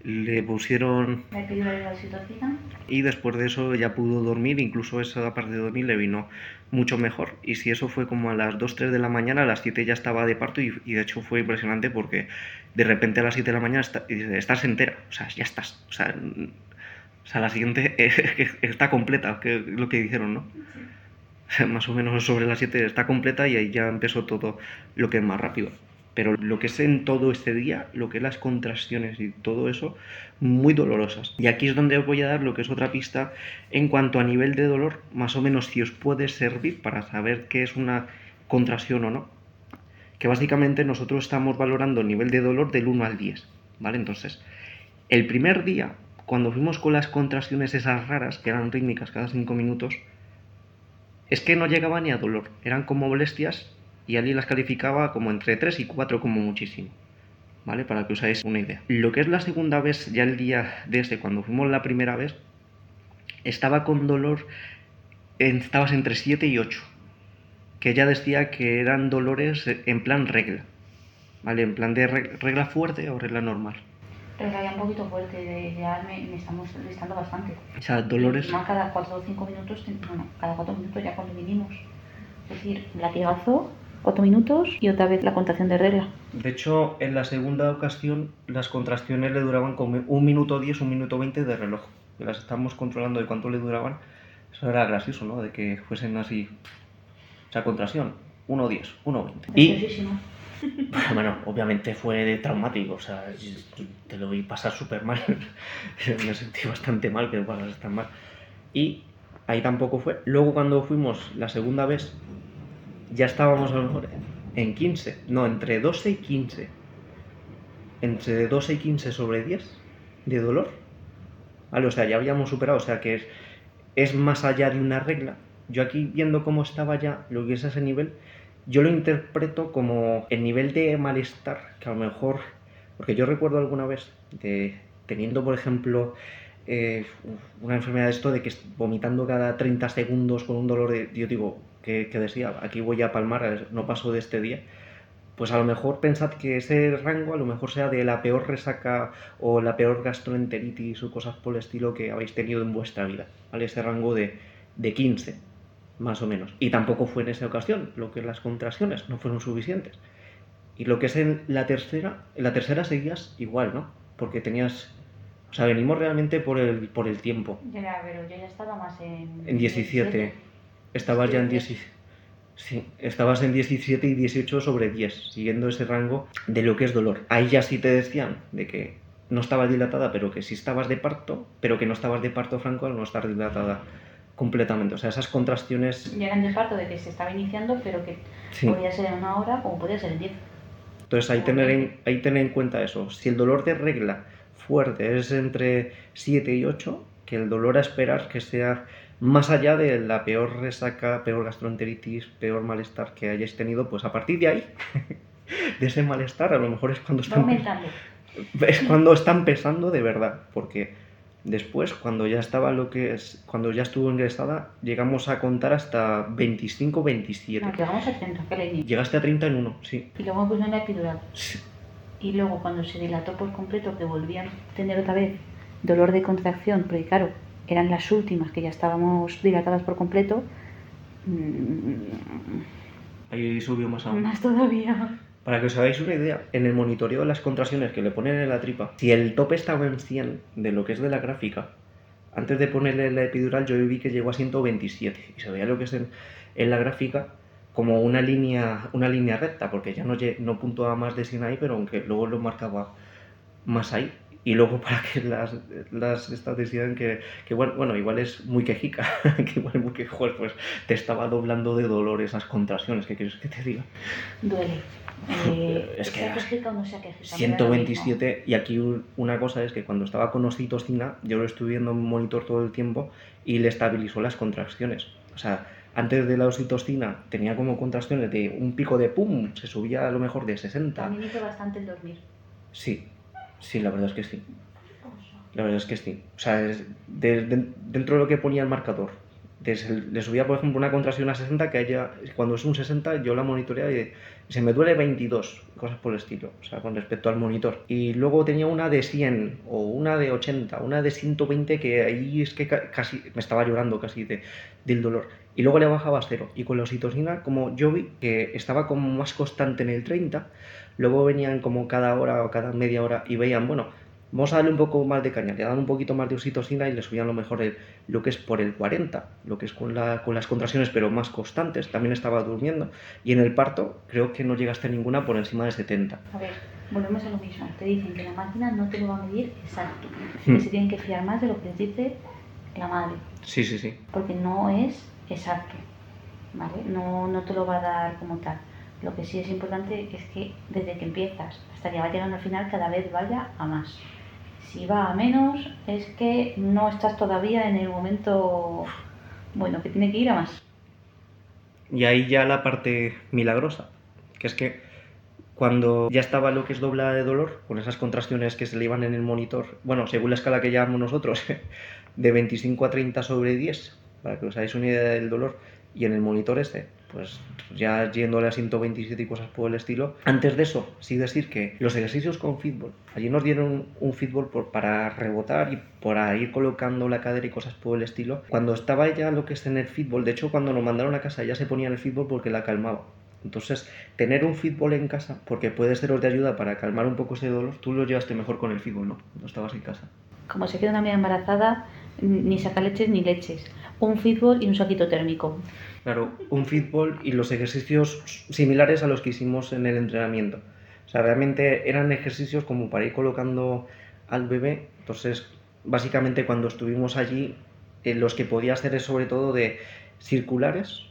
le pusieron... La epidural de la oxitocina. Y después de eso ya pudo dormir, incluso esa parte de dormir le vino mucho mejor. Y si eso fue como a las 2-3 de la mañana, a las 7 ya estaba de parto y de hecho fue impresionante porque de repente a las 7 de la mañana estás entera, o sea, ya estás. O sea, la siguiente está completa, que es lo que dijeron, ¿no? Sí. Más o menos sobre las 7 está completa y ahí ya empezó todo lo que es más rápido. Pero lo que es en todo este día, lo que es las contracciones y todo eso, muy dolorosas. Y aquí es donde os voy a dar lo que es otra pista en cuanto a nivel de dolor, más o menos si os puede servir para saber qué es una contracción o no. Que básicamente nosotros estamos valorando el nivel de dolor del 1 al 10, ¿vale? Entonces, el primer día, cuando fuimos con las contracciones esas raras, que eran rítmicas cada 5 minutos, es que no llegaba ni a dolor, eran como molestias y alguien las calificaba como entre 3 y 4 como muchísimo, ¿vale? Para que os hagáis una idea. Lo que es la segunda vez, ya el día de ese, cuando fuimos la primera vez, estaba con dolor, estabas entre 7 y 8, que ella decía que eran dolores en plan regla, ¿vale? En plan de regla fuerte o regla normal. Regla ya un poquito fuerte, ya me estamos listando bastante. O sea, dolores... Más cada 4 o 5 minutos, bueno, cada 4 minutos ya cuando vinimos. Es decir, latigazo, 4 minutos y otra vez la contracción de regla. De hecho, en la segunda ocasión las contracciones le duraban como 1 minuto 10, 1 minuto 20 de reloj. Que las estamos controlando de cuánto le duraban. Eso era gracioso, ¿no? De que fuesen así. O sea, contracción, 1:10, 1:20. Y bueno, obviamente fue traumático, o sea, te lo vi pasar súper mal. Me sentí bastante mal que lo pasas tan mal. Y ahí tampoco fue. Luego cuando fuimos la segunda vez, ya estábamos a lo mejor en 15, no, entre 12 y 15. Entre 12 y 15 sobre 10 de dolor. Vale, o sea, ya habíamos superado, o sea que es más allá de una regla. Yo aquí viendo cómo estaba ya, lo que es ese nivel, yo lo interpreto como el nivel de malestar, que a lo mejor, porque yo recuerdo alguna vez teniendo, por ejemplo, una enfermedad de esto, de que vomitando cada 30 segundos con un dolor yo digo, que decía, aquí voy a palmar, no paso de este día. Pues a lo mejor pensad que ese rango a lo mejor sea de la peor resaca o la peor gastroenteritis o cosas por el estilo que habéis tenido en vuestra vida, ¿vale? Ese rango de 15, más o menos. Y tampoco fue en esa ocasión, lo que las contracciones no fueron suficientes. Y lo que es en la tercera seguías igual, ¿no? Porque tenías... O sea, venimos realmente por el tiempo. Ya, pero yo ya estaba más En 17. Estabas ya en 17. Sí, estabas en 17 y 18 sobre 10, siguiendo ese rango de lo que es dolor. Ahí ya sí te decían de que no estabas dilatada, pero que sí estabas de parto, pero que no estabas de parto franco al no estar dilatada completamente. O sea, esas contracciones... Ya eran de parto de que se estaba iniciando, pero que Sí. podía ser en 1 hora como podía ser en 10. Entonces ahí tener en cuenta eso. Si el dolor de regla fuerte es entre 7 y 8, que el dolor a esperar que sea más allá de la peor resaca, peor gastroenteritis, peor malestar que hayáis tenido, pues a partir de ahí, de ese malestar, a lo mejor es cuando está empezando de verdad, porque después, cuando ya estuvo ingresada, llegamos a contar hasta 25, 27. No, llegamos a 30, que le Llegaste a 30 en uno, sí. Y luego me pusieron la epidural. Sí. Y luego cuando se dilató por completo, que volvían a tener otra vez dolor de contracción, porque claro, eran las últimas que ya estábamos dilatadas por completo. Ahí subió más aún. Más todavía. Para que os hagáis una idea, en el monitoreo de las contracciones que le ponen en la tripa, si el tope estaba en 100 de lo que es de la gráfica, antes de ponerle la epidural yo vi que llegó a 127 y se veía lo que es en la gráfica como una línea recta, porque ya no puntuaba más de 100 ahí, pero aunque luego lo marcaba más ahí. Y luego para que las estas decidan que bueno, igual es muy quejica, que igual es muy quejuel, pues te estaba doblando de dolor esas contracciones, ¿qué quieres que te diga? Duele. Es que sea quejica o no sea quejica. 127, y aquí una cosa es que cuando estaba con oxitocina, yo lo estuve viendo en un monitor todo el tiempo y le estabilizó las contracciones. O sea, antes de la oxitocina tenía como contracciones de un pico de pum, se subía a lo mejor de 60. También hizo bastante el dormir. Sí, la verdad es que sí. La verdad es que sí. O sea, dentro de lo que ponía el marcador, le subía, por ejemplo, una contracción a 60, que ella, cuando es un 60, yo la monitoreaba y se me duele 22, cosas por el estilo, o sea, con respecto al monitor. Y luego tenía una de 100, o una de 80, una de 120, que ahí es que casi me estaba llorando casi del dolor. Y luego le bajaba a 0. Y con la oxitocina, como yo vi que estaba como más constante en el 30, luego venían como cada hora o cada media hora y veían, bueno, vamos a darle un poco más de caña, le daban un poquito más de oxitocina y le subían lo mejor lo que es por el 40, lo que es con las contracciones pero más constantes, también estaba durmiendo. Y en el parto creo que no llegaste a ninguna por encima de 70. A ver, volvemos a lo mismo. Te dicen que la máquina no te lo va a medir exacto, que se tienen que fiar más de lo que les dice la madre. Sí. Porque no es exacto, ¿vale? No te lo va a dar como tal. Lo que sí es importante es que desde que empiezas hasta que va llegando al final cada vez vaya a más. Si va a menos es que no estás todavía en el momento bueno, que tiene que ir a más. Y ahí ya la parte milagrosa, que es que cuando ya estaba lo que es doblada de dolor, con esas contracciones que se le iban en el monitor, bueno, según la escala que llamamos nosotros, de 25 a 30 sobre 10, para que os hagáis una idea del dolor, y en el monitor pues ya yéndole a 127 y cosas por el estilo. Antes de eso, sí decir que los ejercicios con fútbol, allí nos dieron un fútbol para rebotar y para ir colocando la cadera y cosas por el estilo. Cuando estaba ella lo que es en el fútbol, de hecho cuando nos mandaron a casa ella se ponía en el fútbol porque la calmaba. Entonces, tener un fútbol en casa, porque puede seros de ayuda para calmar un poco ese dolor, tú lo llevaste mejor con el fútbol, ¿no? No estabas en casa. Como se queda una media embarazada, ni saca leches ni leches. Un fútbol y un saquito térmico. Claro, un fútbol y los ejercicios similares a los que hicimos en el entrenamiento. O sea, realmente eran ejercicios como para ir colocando al bebé. Entonces, básicamente cuando estuvimos allí, los que podía hacer es sobre todo de circulares,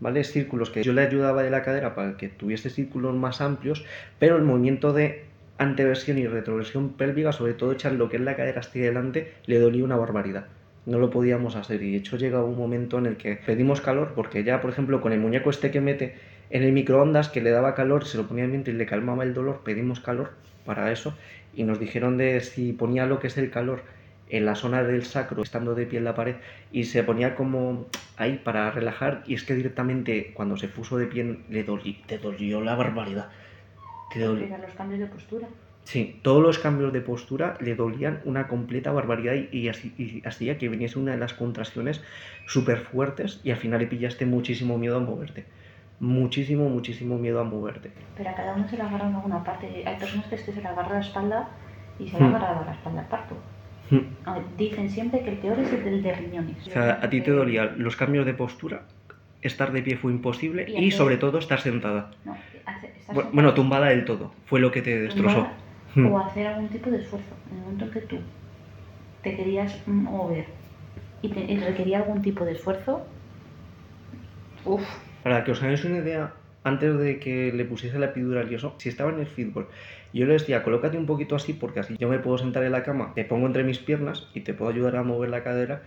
¿vale? Círculos que yo le ayudaba de la cadera para que tuviese círculos más amplios, pero el movimiento de anteversión y retroversión pélvica, sobre todo echar lo que es la cadera hacia adelante, le dolía una barbaridad. No lo podíamos hacer y de hecho llega un momento en el que pedimos calor porque ya, por ejemplo, con el muñeco este que mete en el microondas, que le daba calor, se lo ponía en viento y le calmaba el dolor, pedimos calor para eso y nos dijeron de si ponía lo que es el calor en la zona del sacro, estando de pie en la pared, y se ponía como ahí para relajar, y es que directamente cuando se puso de pie te dolió la barbaridad. Los cambios de postura. Sí, todos los cambios de postura le dolían una completa barbaridad y hacía que viniese una de las contracciones súper fuertes y al final le pillaste muchísimo miedo a moverte. muchísimo, muchísimo miedo a moverte. Pero a cada uno se le agarra en alguna parte. Hay personas que se le agarra la espalda y se le ha agarrado la espalda al parto. Dicen siempre que el peor es el del de riñones. O sea, a ti te dolían los cambios de postura, estar de pie fue imposible y sobre todo estar sentada. No, bueno, tumbada del todo, fue lo que te destrozó. O hacer algún tipo de esfuerzo. En el momento en que tú te querías mover y requería algún tipo de esfuerzo, Para que os hagáis una idea, antes de que le pusiese la epidural y eso, si estaba en el fútbol, yo le decía, colócate un poquito así, porque así yo me puedo sentar en la cama, te pongo entre mis piernas y te puedo ayudar a mover la cadera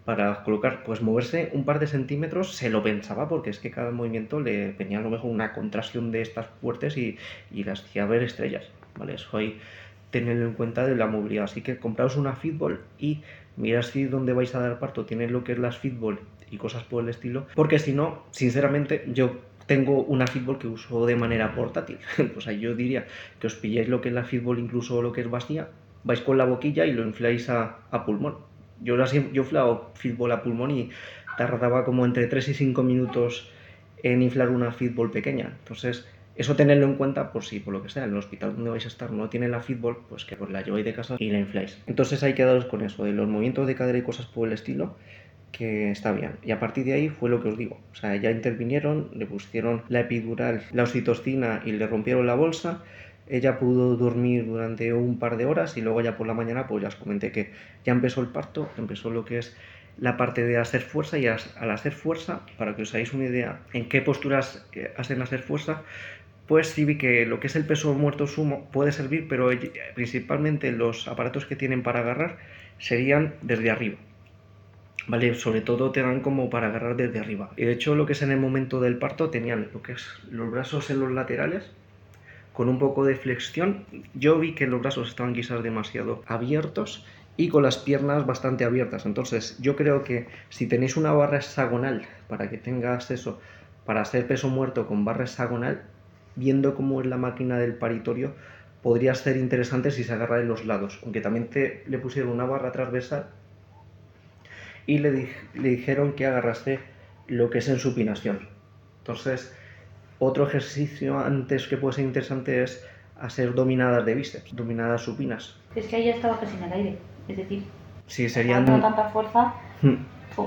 para colocar, pues moverse un par de centímetros, se lo pensaba, porque es que cada movimiento le venía a lo mejor una contracción de estas fuertes y le hacía ver estrellas, ¿vale? Eso ahí tenerlo en cuenta de la movilidad. Así que compraos una fútbol y mirad si donde vais a dar parto tienen lo que es las fútbol y cosas por el estilo, porque si no, sinceramente, yo tengo una fútbol que uso de manera portátil. O sea, yo diría que os pilláis lo que es la fútbol, incluso lo que es vacía, vais con la boquilla y lo infláis a pulmón. Yo inflaba fútbol a pulmón y tardaba como entre 3 y 5 minutos en inflar una fútbol pequeña. Entonces, eso tenerlo en cuenta por si, por lo que sea, en el hospital donde vais a estar no tiene la fútbol, pues que la lleváis de casa y la infláis. Entonces hay que daros con eso, de los movimientos de cadera y cosas por el estilo, que está bien. Y a partir de ahí fue lo que os digo. O sea, ya intervinieron, le pusieron la epidural, la oxitocina y le rompieron la bolsa. Ella pudo dormir durante un par de horas y luego ya por la mañana pues ya os comenté que ya empezó el parto, empezó lo que es la parte de hacer fuerza y al hacer fuerza, para que os hagáis una idea en qué posturas hacen hacer fuerza, pues sí vi que lo que es el peso muerto sumo puede servir, pero principalmente los aparatos que tienen para agarrar serían desde arriba. ¿Vale? Sobre todo te dan como para agarrar desde arriba. Y de hecho lo que es en el momento del parto tenían lo que es los brazos en los laterales con un poco de flexión. Yo vi que los brazos estaban quizás demasiado abiertos y con las piernas bastante abiertas. Entonces yo creo que si tenéis una barra hexagonal para que tengas eso, para hacer peso muerto con barra hexagonal, viendo cómo es la máquina del paritorio, podría ser interesante si se agarra de los lados. Aunque también le pusieron una barra transversal y le dijeron que agarrase lo que es en supinación. Entonces, otro ejercicio antes que puede ser interesante es hacer dominadas de bíceps, dominadas supinas. Es que ahí ya estaba casi en el aire, es decir, sí, serían tanta fuerza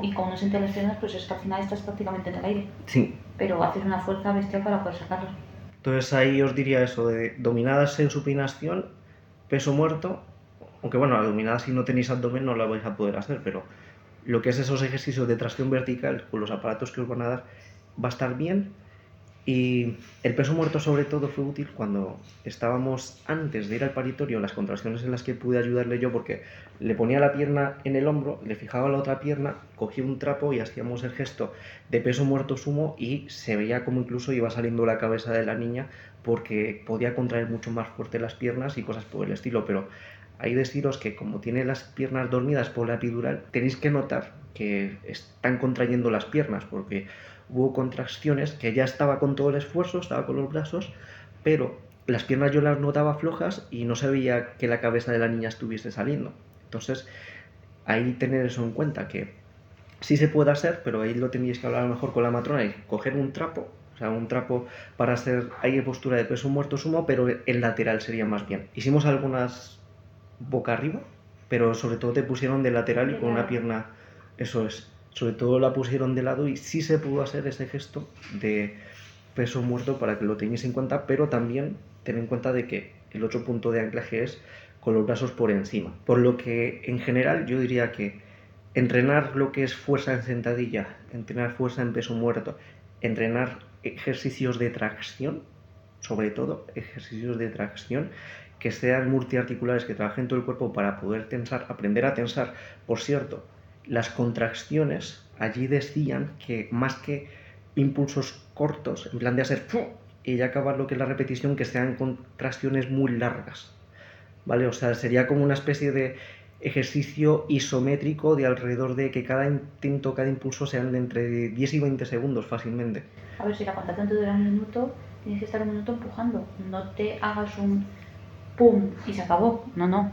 y como no sientes las piernas, pues es que al final estás prácticamente en el aire. Sí. Pero haces una fuerza bestial para poder sacarlo. Entonces ahí os diría eso de dominadas en supinación, peso muerto, aunque bueno, la dominada si no tenéis abdomen no la vais a poder hacer, pero lo que es esos ejercicios de tracción vertical con los aparatos que os van a dar va a estar bien. Y el peso muerto sobre todo fue útil cuando estábamos antes de ir al paritorio, las contracciones en las que pude ayudarle yo, porque le ponía la pierna en el hombro, le fijaba la otra pierna, cogía un trapo y hacíamos el gesto de peso muerto sumo y se veía como incluso iba saliendo la cabeza de la niña porque podía contraer mucho más fuerte las piernas y cosas por el estilo, pero hay deciros que como tiene las piernas dormidas por la epidural, tenéis que notar que están contrayendo las piernas porque hubo contracciones que ya estaba con todo el esfuerzo, estaba con los brazos, pero las piernas yo las notaba flojas y no se veía que la cabeza de la niña estuviese saliendo. Entonces, ahí tener eso en cuenta, que sí se puede hacer, pero ahí lo tenéis que hablar a lo mejor con la matrona y coger un trapo, o sea, un trapo para hacer ahí postura de peso muerto sumo, pero el lateral sería más bien. Hicimos algunas boca arriba, pero sobre todo te pusieron de lateral y con una pierna, eso es, sobre todo la pusieron de lado y sí se pudo hacer ese gesto de peso muerto para que lo tengáis en cuenta, pero también ten en cuenta de que el otro punto de anclaje es con los brazos por encima. Por lo que en general yo diría que entrenar lo que es fuerza en sentadilla, entrenar fuerza en peso muerto, entrenar ejercicios de tracción, sobre todo ejercicios de tracción, que sean multiarticulares, que trabajen todo el cuerpo para poder tensar, aprender a tensar. Por cierto, las contracciones allí decían que más que impulsos cortos, en plan de hacer ¡pum! Y ya acabar lo que es la repetición, que sean contracciones muy largas, ¿vale? O sea, sería como una especie de ejercicio isométrico de alrededor de que cada intento, cada impulso sean de entre 10 y 20 segundos fácilmente. A ver, si la contracción te dura un minuto, tienes que estar un minuto empujando. No te hagas un pum y se acabó. No.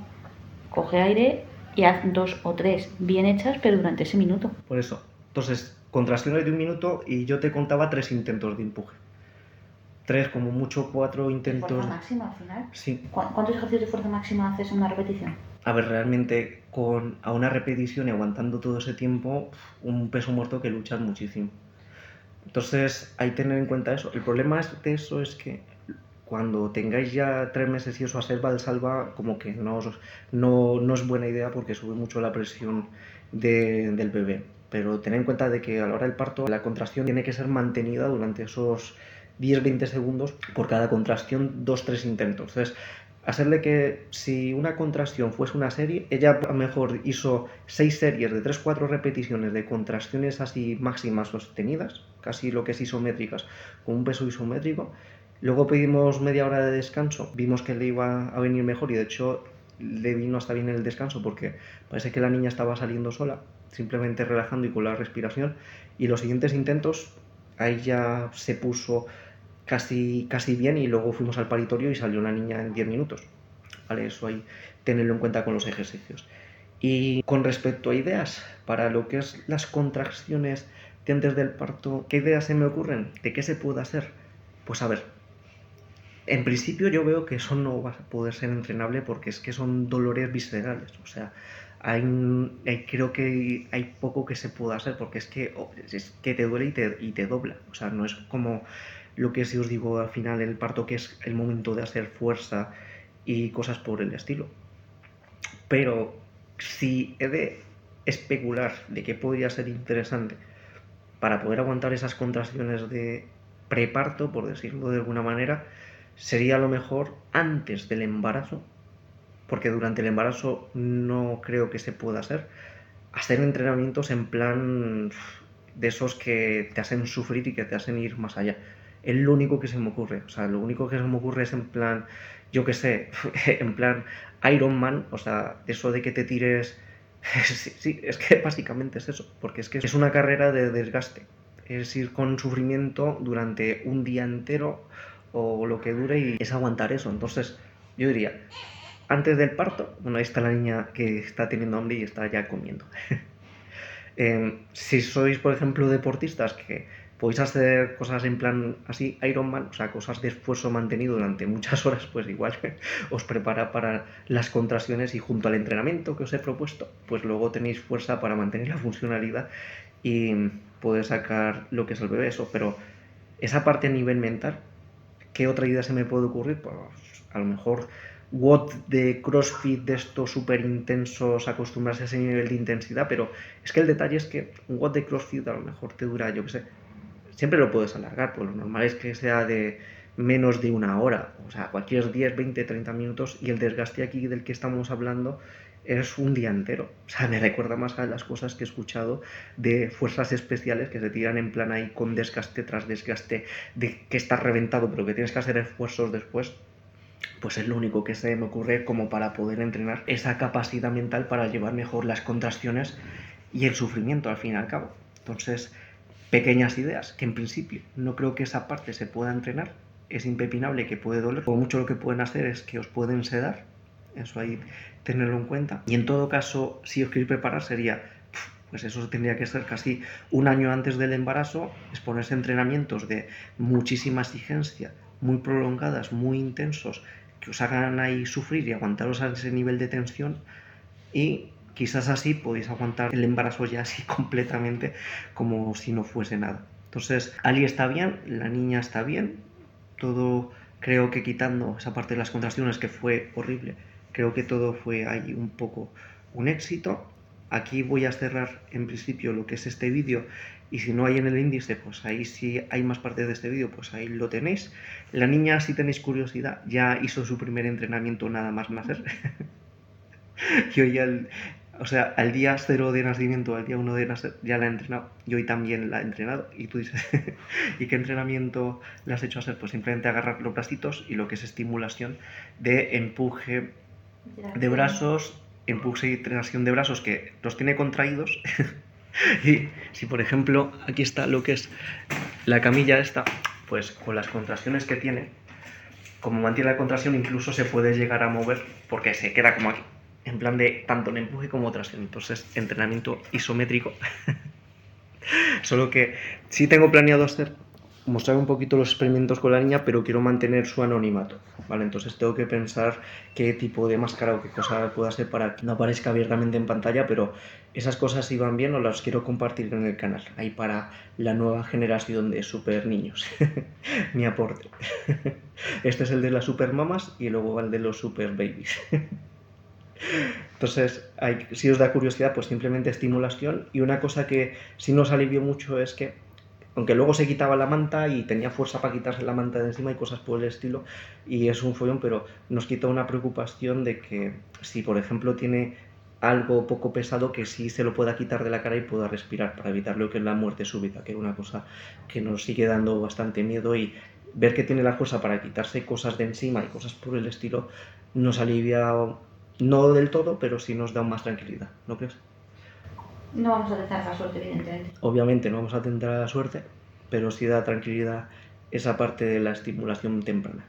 Coge aire y haz 2 o 3 bien hechas, pero durante ese minuto. Por eso. Entonces, contracciones de 1 minuto y yo te contaba 3 intentos de empuje. 3, como mucho 4 intentos. ¿Fuerza máxima al final? Sí. ¿Cuántos ejercicios de fuerza máxima haces en una repetición? A ver, realmente a una repetición y aguantando todo ese tiempo, un peso muerto que luchas muchísimo. Entonces, hay que tener en cuenta eso. El problema de eso es que cuando tengáis ya 3 meses y eso a ser valsalva, como que no es buena idea porque sube mucho la presión del bebé. Pero tened en cuenta de que a la hora del parto la contracción tiene que ser mantenida durante esos 10-20 segundos por cada contracción, 2-3 intentos. Entonces, hacerle que si una contracción fuese una serie, ella a lo mejor hizo 6 series de 3-4 repeticiones de contracciones así máximas sostenidas, casi lo que es isométricas, con un peso isométrico. Luego pedimos media hora de descanso, vimos que le iba a venir mejor y de hecho le vino hasta bien el descanso porque parece que la niña estaba saliendo sola, simplemente relajando y con la respiración. Y los siguientes intentos, ahí ya se puso casi bien y luego fuimos al paritorio y salió la niña en 10 minutos. Vale, eso hay tenerlo en cuenta con los ejercicios. Y con respecto a ideas, para lo que es las contracciones de antes del parto, ¿qué ideas se me ocurren? ¿De qué se puede hacer? Pues a ver, en principio yo veo que eso no va a poder ser entrenable porque es que son dolores viscerales, o sea, creo que hay poco que se pueda hacer porque es que te duele y te dobla, o sea, no es como lo que si os digo al final el parto que es el momento de hacer fuerza y cosas por el estilo. Pero si he de especular de qué podría ser interesante para poder aguantar esas contracciones de preparto, por decirlo de alguna manera, sería a lo mejor antes del embarazo, porque durante el embarazo no creo que se pueda hacer entrenamientos en plan de esos que te hacen sufrir y que te hacen ir más allá. Es lo único que se me ocurre, o sea, lo único que se me ocurre es en plan, yo qué sé, en plan Iron Man, o sea, eso de que te tires. Sí, es que básicamente es eso, porque es que es una carrera de desgaste, es ir con sufrimiento durante un día entero o lo que dure y es aguantar eso. Entonces yo diría, antes del parto, bueno, ahí está la niña que está teniendo hambre y está ya comiendo. Si sois, por ejemplo, deportistas que podéis hacer cosas en plan así, Ironman, o sea, cosas de esfuerzo mantenido durante muchas horas, pues igual os prepara para las contracciones y junto al entrenamiento que os he propuesto, pues luego tenéis fuerza para mantener la funcionalidad y poder sacar lo que es el bebé, eso. Pero esa parte a nivel mental, ¿qué otra idea se me puede ocurrir? Pues a lo mejor WOD de CrossFit de estos súper intensos, acostumbrarse a ese nivel de intensidad, pero es que el detalle es que un WOD de CrossFit a lo mejor te dura, yo qué sé, siempre lo puedes alargar, pues lo normal es que sea de menos de 1 hora, o sea, cualquier 10, 20, 30 minutos y el desgaste aquí del que estamos hablando es un día entero. O sea, me recuerda más a las cosas que he escuchado de fuerzas especiales que se tiran en plan ahí con desgaste tras desgaste, de que estás reventado pero que tienes que hacer esfuerzos después. Pues es lo único que se me ocurre como para poder entrenar esa capacidad mental para llevar mejor las contracciones y el sufrimiento al fin y al cabo. Entonces, pequeñas ideas que en principio no creo que esa parte se pueda entrenar, es impepinable que puede doler, como mucho lo que pueden hacer es que os pueden sedar, eso hay tenerlo en cuenta, y en todo caso si os queréis preparar sería, pues eso tendría que ser casi un año antes del embarazo, exponerse a entrenamientos de muchísima exigencia, muy prolongadas, muy intensos, que os hagan ahí sufrir y aguantaros a ese nivel de tensión y quizás así podéis aguantar el embarazo ya así completamente como si no fuese nada. Entonces, Ali está bien, la niña está bien, todo creo que quitando esa parte de las contracciones que fue horrible, creo que todo fue ahí un poco un éxito. Aquí voy a cerrar en principio lo que es este vídeo y si no hay en el índice, pues ahí sí hay más parte de este vídeo, pues ahí lo tenéis. La niña, si tenéis curiosidad, ya hizo su primer entrenamiento nada más nacer. Yo ya, o sea, al día 0 de nacimiento, al día 1 de nacer, ya la he entrenado. Yo hoy también la he entrenado. Y tú dices, ¿y qué entrenamiento le has hecho hacer? Pues simplemente agarrar los bracitos y lo que es estimulación de empuje de brazos, empuje y traslación de brazos que los tiene contraídos. Y si por ejemplo aquí está lo que es la camilla esta, pues con las contracciones que tiene, como mantiene la contracción incluso se puede llegar a mover porque se queda como aquí, en plan de tanto en empuje como tracción. Entonces entrenamiento isométrico Solo que sí tengo planeado mostrar un poquito los experimentos con la niña, pero quiero mantener su anonimato, ¿vale? Entonces tengo que pensar qué tipo de máscara o qué cosa puedo hacer para que no aparezca abiertamente en pantalla, pero esas cosas si van bien o las quiero compartir en el canal, ahí para la nueva generación de super niños. Mi aporte. Este es el de las super mamas y luego el de los super babies. Entonces, si os da curiosidad, pues simplemente estimulación. Y una cosa que sí nos alivió mucho es que, aunque luego se quitaba la manta y tenía fuerza para quitarse la manta de encima y cosas por el estilo, y es un follón, pero nos quita una preocupación de que si, por ejemplo, tiene algo poco pesado, que sí se lo pueda quitar de la cara y pueda respirar, para evitar lo que es la muerte súbita, que es una cosa que nos sigue dando bastante miedo, y ver que tiene la fuerza para quitarse cosas de encima y cosas por el estilo nos alivia, no del todo, pero sí nos da más tranquilidad, ¿no crees? No vamos a tentar la suerte, evidentemente. Obviamente no vamos a tentar a la suerte, pero sí da tranquilidad esa parte de la estimulación temprana.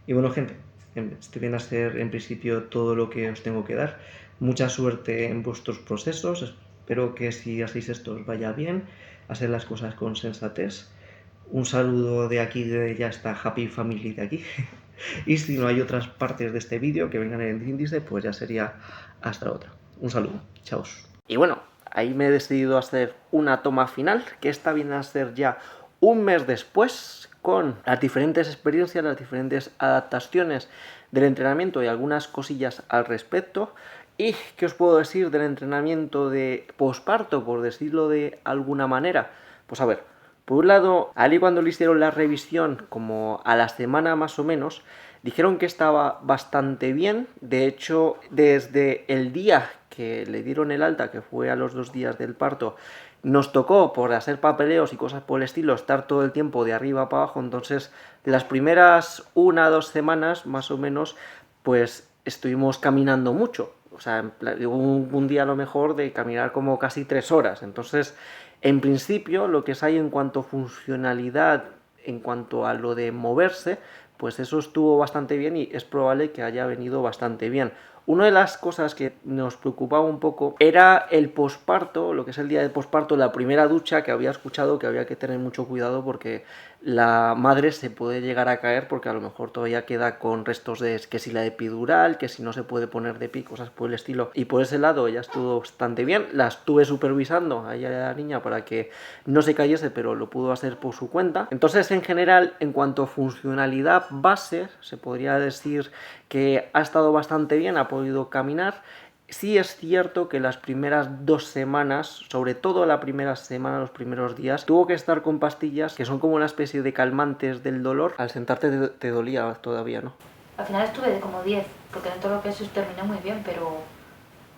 Y bueno, gente, este viene a ser en principio todo lo que os tengo que dar. Mucha suerte en vuestros procesos. Espero que si hacéis esto os vaya bien, hacer las cosas con sensatez. Un saludo de aquí, de ya esta Happy Family de aquí. Y si no hay otras partes de este vídeo que vengan en el índice, pues ya sería hasta otra. Un saludo. Chao. Y bueno, ahí me he decidido a hacer una toma final, que esta viene a ser ya un mes después, con las diferentes experiencias, las diferentes adaptaciones del entrenamiento y algunas cosillas al respecto. ¿Y qué os puedo decir del entrenamiento de posparto, por decirlo de alguna manera? Pues a ver, por un lado, Ali cuando le hicieron la revisión, como a la semana más o menos, dijeron que estaba bastante bien. De hecho, desde el día que le dieron el alta, que fue a los 2 días del parto, nos tocó, por hacer papeleos y cosas por el estilo, estar todo el tiempo de arriba para abajo. Entonces, las primeras 1 o 2 semanas, más o menos, pues estuvimos caminando mucho. O sea, un día a lo mejor de caminar como casi 3 horas. Entonces, en principio, lo que es ahí en cuanto a funcionalidad, en cuanto a lo de moverse, pues eso estuvo bastante bien y es probable que haya venido bastante bien. Una de las cosas que nos preocupaba un poco era el posparto, lo que es el día de posparto, la primera ducha, que había escuchado que había que tener mucho cuidado porque la madre se puede llegar a caer porque a lo mejor todavía queda con restos de que si la epidural, que si no se puede poner de pie, cosas por el estilo. Y por ese lado ella estuvo bastante bien, la estuve supervisando a ella y a la niña para que no se cayese, pero lo pudo hacer por su cuenta. Entonces, en general, en cuanto a funcionalidad base, se podría decir que ha estado bastante bien, ha podido caminar. Sí es cierto que las primeras 2 semanas, sobre todo la primera semana, los primeros días, tuvo que estar con pastillas que son como una especie de calmantes del dolor. Al sentarte te dolía todavía, ¿no? Al final estuve de como 10, porque dentro de lo que es terminé muy bien, pero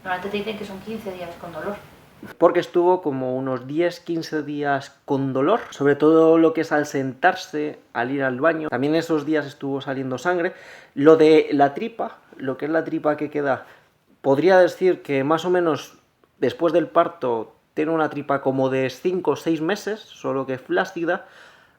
normalmente te dicen que son 15 días con dolor. Porque estuvo como unos 10-15 días con dolor, sobre todo lo que es al sentarse, al ir al baño. También esos días estuvo saliendo sangre. Lo de la tripa, lo que es la tripa que queda, podría decir que más o menos después del parto tiene una tripa como de 5 o 6 meses, solo que flácida.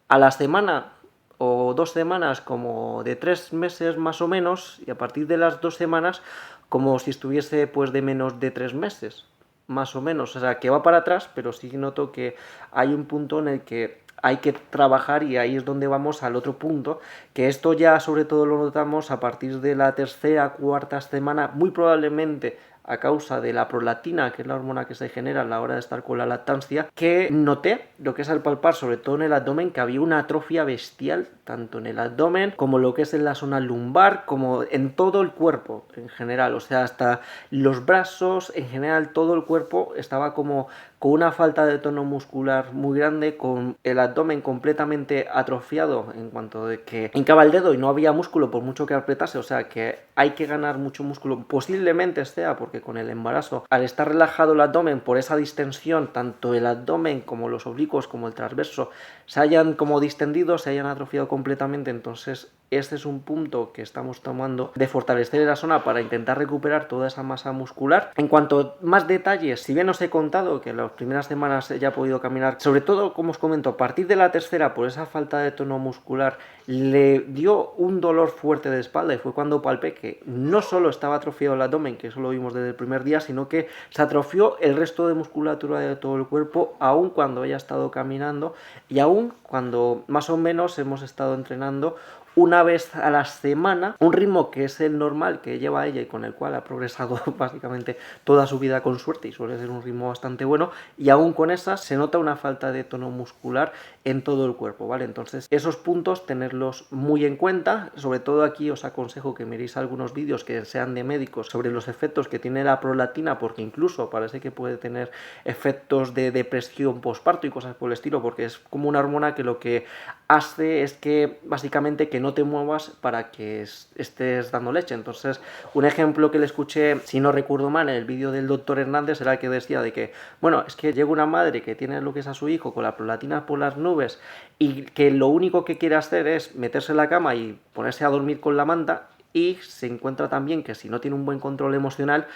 A la semana o 2 semanas como de 3 meses más o menos, y a partir de las 2 semanas como si estuviese pues de menos de 3 meses, más o menos. O sea, que va para atrás, pero sí noto que hay un punto en el que hay que trabajar y ahí es donde vamos al otro punto, que esto ya sobre todo lo notamos a partir de la 3ª, 4ª semana, muy probablemente a causa de la prolactina, que es la hormona que se genera a la hora de estar con la lactancia, que noté, lo que es al palpar, sobre todo en el abdomen, que había una atrofia bestial, tanto en el abdomen como lo que es en la zona lumbar, como en todo el cuerpo en general. O sea, hasta los brazos, en general todo el cuerpo estaba como con una falta de tono muscular muy grande, con el abdomen completamente atrofiado en cuanto de que hincaba el dedo y no había músculo por mucho que apretase. O sea que hay que ganar mucho músculo, posiblemente sea porque con el embarazo, al estar relajado el abdomen por esa distensión, tanto el abdomen como los oblicuos como el transverso se hayan como distendido, se hayan atrofiado completamente. Entonces este es un punto que estamos tomando de fortalecer la zona para intentar recuperar toda esa masa muscular. En cuanto a más detalles, si bien os he contado que las primeras semanas ya he podido caminar, sobre todo, como os comento, a partir de la 3ª, por esa falta de tono muscular, le dio un dolor fuerte de espalda y fue cuando palpé que no solo estaba atrofiado el abdomen, que eso lo vimos desde el primer día, sino que se atrofió el resto de musculatura de todo el cuerpo, aun cuando ella ha estado caminando y aun cuando más o menos hemos estado entrenando una vez a la semana, un ritmo que es el normal que lleva ella y con el cual ha progresado básicamente toda su vida con suerte y suele ser un ritmo bastante bueno, y aún con esas se nota una falta de tono muscular en todo el cuerpo, ¿vale? Entonces esos puntos tenerlos muy en cuenta, sobre todo aquí os aconsejo que miréis algunos vídeos que sean de médicos sobre los efectos que tiene la prolactina, porque incluso parece que puede tener efectos de depresión postparto y cosas por el estilo, porque es como una hormona que lo que hace es que básicamente que no te muevas para que estés dando leche. Entonces, un ejemplo que le escuché, si no recuerdo mal, en el vídeo del doctor Hernández era el que decía de que, bueno, es que llega una madre que tiene lo que es a su hijo con la prolactina por las nubes y que lo único que quiere hacer es meterse en la cama y ponerse a dormir con la manta, y se encuentra también que si no tiene un buen control emocional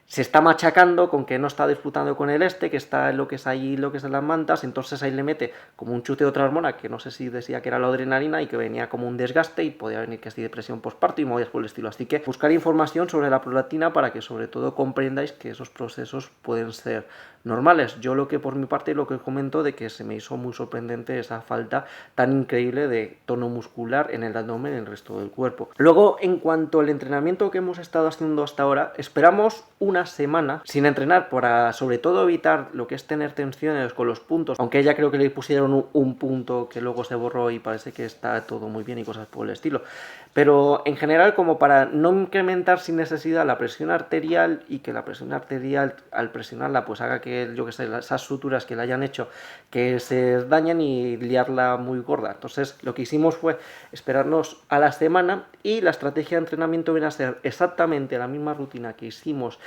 se está machacando con que no está disfrutando con el que está en lo que es ahí, lo que es en las mantas, entonces ahí le mete como un chute de otra hormona, que no sé si decía que era la adrenalina y que venía como un desgaste y podía venir que es depresión postparto y movidas por el estilo. Así que buscar información sobre la prolactina para que sobre todo comprendáis que esos procesos pueden ser normales. Yo lo que por mi parte lo que comento de que se me hizo muy sorprendente esa falta tan increíble de tono muscular en el abdomen y en el resto del cuerpo. Luego, en cuanto al entrenamiento que hemos estado haciendo hasta ahora, esperamos una semana sin entrenar para sobre todo evitar lo que es tener tensiones con los puntos, aunque ella creo que le pusieron un punto que luego se borró y parece que está todo muy bien y cosas por el estilo, pero en general como para no incrementar sin necesidad la presión arterial y que la presión arterial al presionarla pues haga que, yo que sé, esas suturas que le hayan hecho que se dañen y liarla muy gorda. Entonces lo que hicimos fue esperarnos a la semana y la estrategia de entrenamiento viene a ser exactamente la misma rutina que hicimos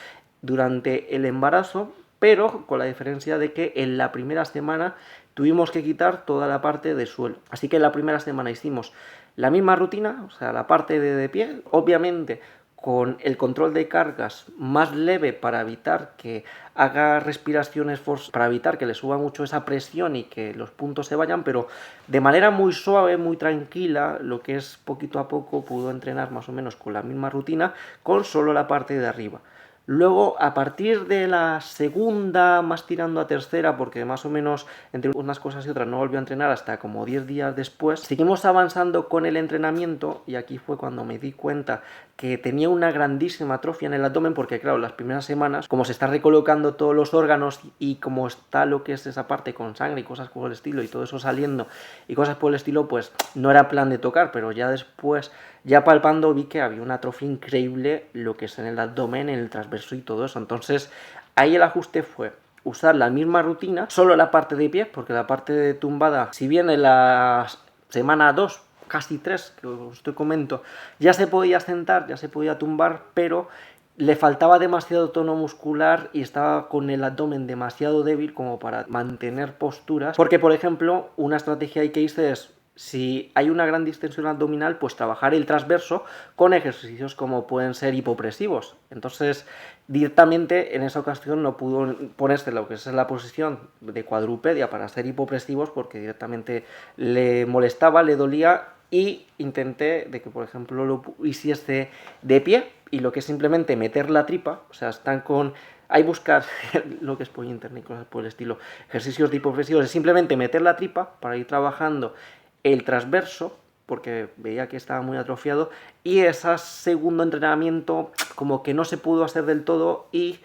durante el embarazo, pero con la diferencia de que en la primera semana tuvimos que quitar toda la parte de suelo. Así que en la primera semana hicimos la misma rutina, o sea, la parte de pie, obviamente con el control de cargas más leve para evitar que haga respiraciones forzadas, para evitar que le suba mucho esa presión y que los puntos se vayan, pero de manera muy suave, muy tranquila, lo que es poquito a poco pudo entrenar más o menos con la misma rutina, con solo la parte de arriba. Luego, a partir de la segunda, más tirando a tercera, porque más o menos entre unas cosas y otras no volvió a entrenar hasta como 10 días después, seguimos avanzando con el entrenamiento y aquí fue cuando me di cuenta que tenía una grandísima atrofia en el abdomen, porque claro, las primeras semanas, como se está recolocando todos los órganos y como está lo que es esa parte con sangre y cosas por el estilo y todo eso saliendo y cosas por el estilo, pues no era plan de tocar, pero ya después, ya palpando, vi que había una atrofia increíble, lo que es en el abdomen, en el transverso y todo eso. Entonces ahí el ajuste fue usar la misma rutina, solo la parte de pie, porque la parte de tumbada, si bien en la semana 2 casi 3 que os te comento, ya se podía sentar, ya se podía tumbar, pero le faltaba demasiado tono muscular y estaba con el abdomen demasiado débil como para mantener posturas, porque por ejemplo una estrategia que hice es, si hay una gran distensión abdominal, pues trabajar el transverso con ejercicios como pueden ser hipopresivos. Entonces, directamente en esa ocasión no pudo ponerse lo que es la posición de cuadrupedia para hacer hipopresivos porque directamente le molestaba, le dolía, y intenté de que, por ejemplo, lo hiciese de pie y lo que es simplemente meter la tripa, o sea, están con... Hay buscar lo que es por internet y cosas por el estilo, ejercicios de hipopresivos, es simplemente meter la tripa para ir trabajando el transverso, porque veía que estaba muy atrofiado, y ese segundo entrenamiento como que no se pudo hacer del todo y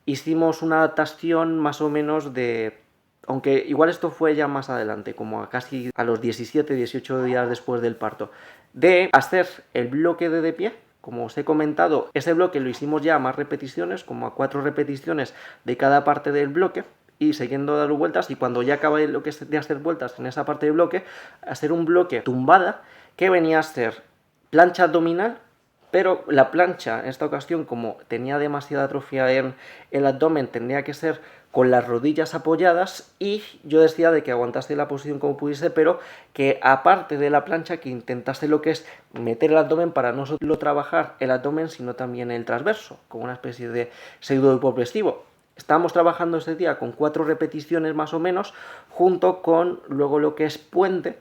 hicimos una adaptación más o menos de... Aunque igual esto fue ya más adelante, como casi a los 17, 18 días después del parto, de hacer el bloque de pie. Como os he comentado, ese bloque lo hicimos ya a más repeticiones, como a 4 repeticiones de cada parte del bloque, y siguiendo dando vueltas, y cuando ya acabé lo que es de hacer vueltas en esa parte del bloque, hacer un bloque tumbada que venía a ser plancha abdominal, pero la plancha en esta ocasión, como tenía demasiada atrofia en el abdomen, tendría que ser con las rodillas apoyadas, y yo decía de que aguantase la posición como pudiese, pero que aparte de la plancha que intentase lo que es meter el abdomen para no solo trabajar el abdomen sino también el transverso, como una especie de pseudo hipopresivo. Estábamos trabajando este día con 4 repeticiones más o menos, junto con luego lo que es puente,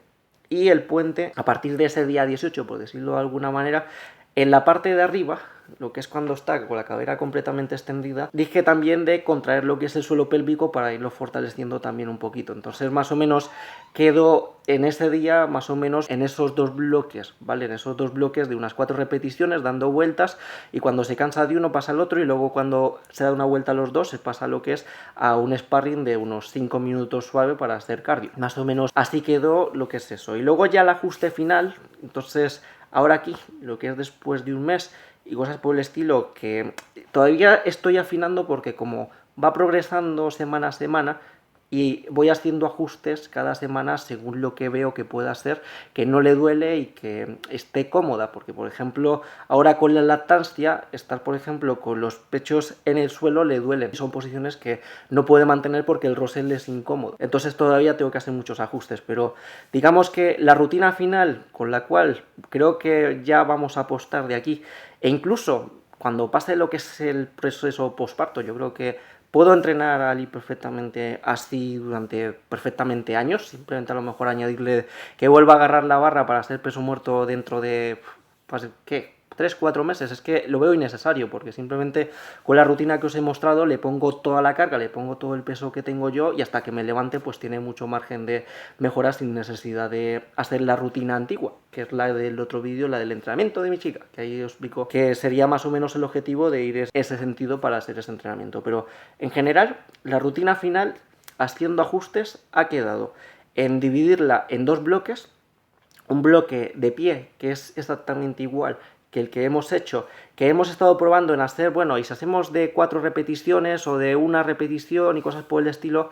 y el puente, a partir de ese día 18, por decirlo de alguna manera, en la parte de arriba, lo que es cuando está con la cadera completamente extendida, dije también de contraer lo que es el suelo pélvico para irlo fortaleciendo también un poquito. Entonces más o menos quedo en ese día más o menos en esos dos bloques, ¿vale? En esos dos bloques de unas 4 repeticiones dando vueltas, y cuando se cansa de uno pasa al otro, y luego cuando se da una vuelta a los dos se pasa lo que es a un sparring de unos 5 minutos suave para hacer cardio. Más o menos así quedó lo que es eso. Y luego ya el ajuste final, entonces ahora aquí, lo que es después de un mes y cosas por el estilo, que todavía estoy afinando porque como va progresando semana a semana y voy haciendo ajustes cada semana según lo que veo que pueda hacer, que no le duele y que esté cómoda, porque por ejemplo ahora con la lactancia, estar por ejemplo con los pechos en el suelo le duelen, son posiciones que no puede mantener porque el rosel es incómodo, entonces todavía tengo que hacer muchos ajustes, pero digamos que la rutina final con la cual creo que ya vamos a apostar de aquí, e incluso cuando pase lo que es el proceso posparto, yo creo que puedo entrenar a Ali perfectamente así durante perfectamente años, simplemente a lo mejor añadirle que vuelva a agarrar la barra para hacer peso muerto dentro de, pues, ¿qué? 3-4 meses, es que lo veo innecesario, porque simplemente con la rutina que os he mostrado le pongo toda la carga, le pongo todo el peso que tengo yo, y hasta que me levante pues tiene mucho margen de mejora sin necesidad de hacer la rutina antigua, que es la del otro vídeo, la del entrenamiento de mi chica, que ahí os explico que sería más o menos el objetivo de ir en ese sentido para hacer ese entrenamiento. Pero en general la rutina final, haciendo ajustes, ha quedado en dividirla en 2 bloques, un bloque de pie que es exactamente igual que el que hemos hecho, que hemos estado probando en hacer, bueno, y si hacemos de 4 repeticiones o de 1 repetición y cosas por el estilo,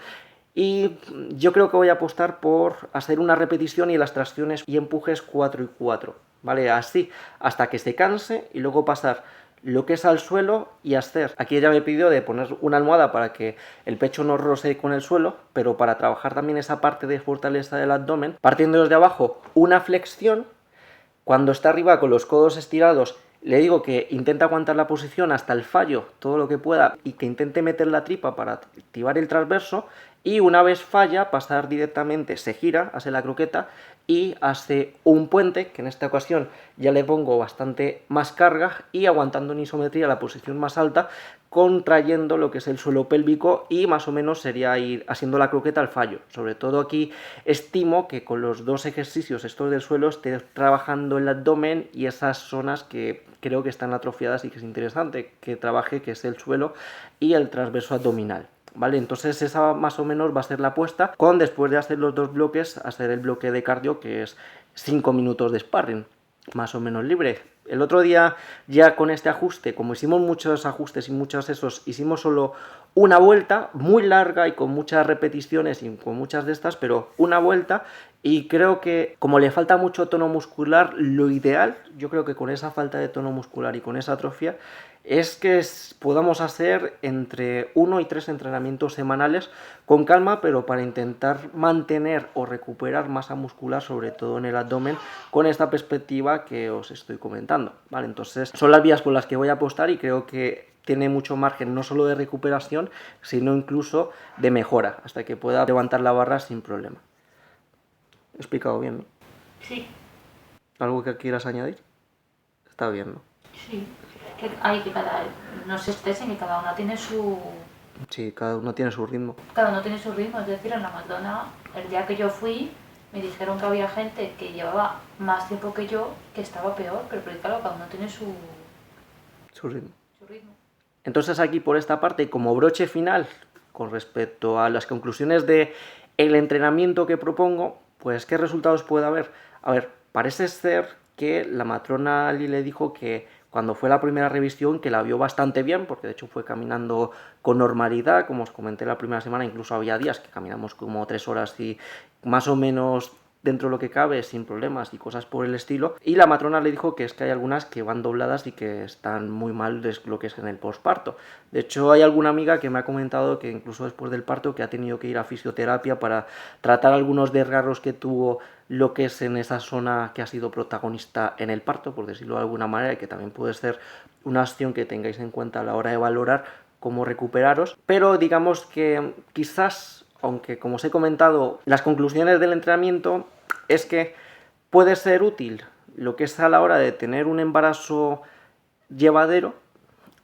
y yo creo que voy a apostar por hacer una repetición y las tracciones y empujes 4 y 4, ¿vale? Así, hasta que se canse, y luego pasar lo que es al suelo y hacer, aquí ella me pidió de poner una almohada para que el pecho no roce con el suelo, pero para trabajar también esa parte de fortaleza del abdomen, partiendo desde abajo, una flexión. Cuando está arriba con los codos estirados, le digo que intente aguantar la posición hasta el fallo, todo lo que pueda, y que intente meter la tripa para activar el transverso, y una vez falla, pasar directamente, se gira, hace la croqueta y hace un puente, que en esta ocasión ya le pongo bastante más carga y aguantando en isometría la posición más alta, contrayendo lo que es el suelo pélvico, y más o menos sería ir haciendo la croqueta al fallo. Sobre todo aquí estimo que con los 2 ejercicios estos del suelo esté trabajando el abdomen y esas zonas que creo que están atrofiadas y que es interesante que trabaje, que es el suelo y el transverso abdominal. ¿Vale? Entonces esa más o menos va a ser la apuesta, con después de hacer los 2 bloques, hacer el bloque de cardio, que es 5 minutos de sparring, más o menos libre. El otro día ya con este ajuste, como hicimos muchos ajustes y muchos esos, hicimos solo una vuelta muy larga y con muchas repeticiones y con muchas de estas, pero una vuelta, y creo que como le falta mucho tono muscular, lo ideal, yo creo que con esa falta de tono muscular y con esa atrofia, es que podamos hacer entre 1 y 3 entrenamientos semanales con calma, pero para intentar mantener o recuperar masa muscular, sobre todo en el abdomen, con esta perspectiva que os estoy comentando, ¿vale? Entonces son las vías por las que voy a apostar, y creo que tiene mucho margen no solo de recuperación, sino incluso de mejora, hasta que pueda levantar la barra sin problema. He explicado bien, ¿no? Sí. ¿Algo que quieras añadir? Está bien, ¿no? Sí. Que hay que no se estresen, que cada uno tiene su... Sí, cada uno tiene su ritmo. Cada uno tiene su ritmo, es decir, en la Madonna, el día que yo fui, me dijeron que había gente que llevaba más tiempo que yo, que estaba peor, pero claro, cada uno tiene su ritmo. Su ritmo. Entonces aquí por esta parte, como broche final, con respecto a las conclusiones de el entrenamiento que propongo, pues ¿qué resultados puede haber? A ver, parece ser que la matrona Ali le dijo que cuando fue la primera revisión, que la vio bastante bien, porque de hecho fue caminando con normalidad, como os comenté la primera semana, incluso había días que caminamos como 3 horas y más o menos dentro de lo que cabe, sin problemas y cosas por el estilo. Y la matrona le dijo que es que hay algunas que van dobladas y que están muy mal de lo que es en el posparto. De hecho, hay alguna amiga que me ha comentado que incluso después del parto que ha tenido que ir a fisioterapia para tratar algunos desgarros que tuvo lo que es en esa zona que ha sido protagonista en el parto, por decirlo de alguna manera, y que también puede ser una acción que tengáis en cuenta a la hora de valorar cómo recuperaros. Pero digamos que quizás, aunque como os he comentado, las conclusiones del entrenamiento es que puede ser útil lo que es a la hora de tener un embarazo llevadero,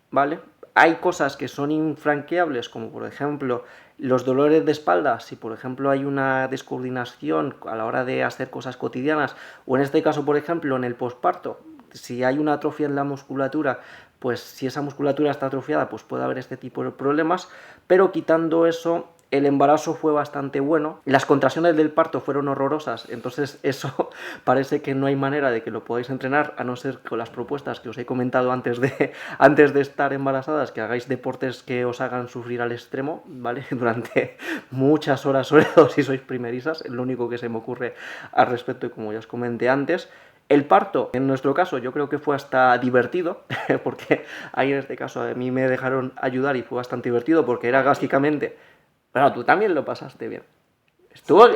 ¿vale? Hay cosas que son infranqueables, como por ejemplo los dolores de espalda, si por ejemplo hay una descoordinación a la hora de hacer cosas cotidianas, o en este caso, por ejemplo, en el posparto, si hay una atrofia en la musculatura, pues si esa musculatura está atrofiada, pues puede haber este tipo de problemas, pero quitando eso, el embarazo fue bastante bueno, las contracciones del parto fueron horrorosas, entonces eso parece que no hay manera de que lo podáis entrenar, a no ser con las propuestas que os he comentado antes de estar embarazadas, que hagáis deportes que os hagan sufrir al extremo, ¿vale? Durante muchas horas, sobre todo si sois primerizas, es lo único que se me ocurre al respecto, y como ya os comenté antes. El parto, en nuestro caso, yo creo que fue hasta divertido, porque ahí en este caso a mí me dejaron ayudar y fue bastante divertido, porque era básicamente... Bueno, tú también lo pasaste bien. Estuvo...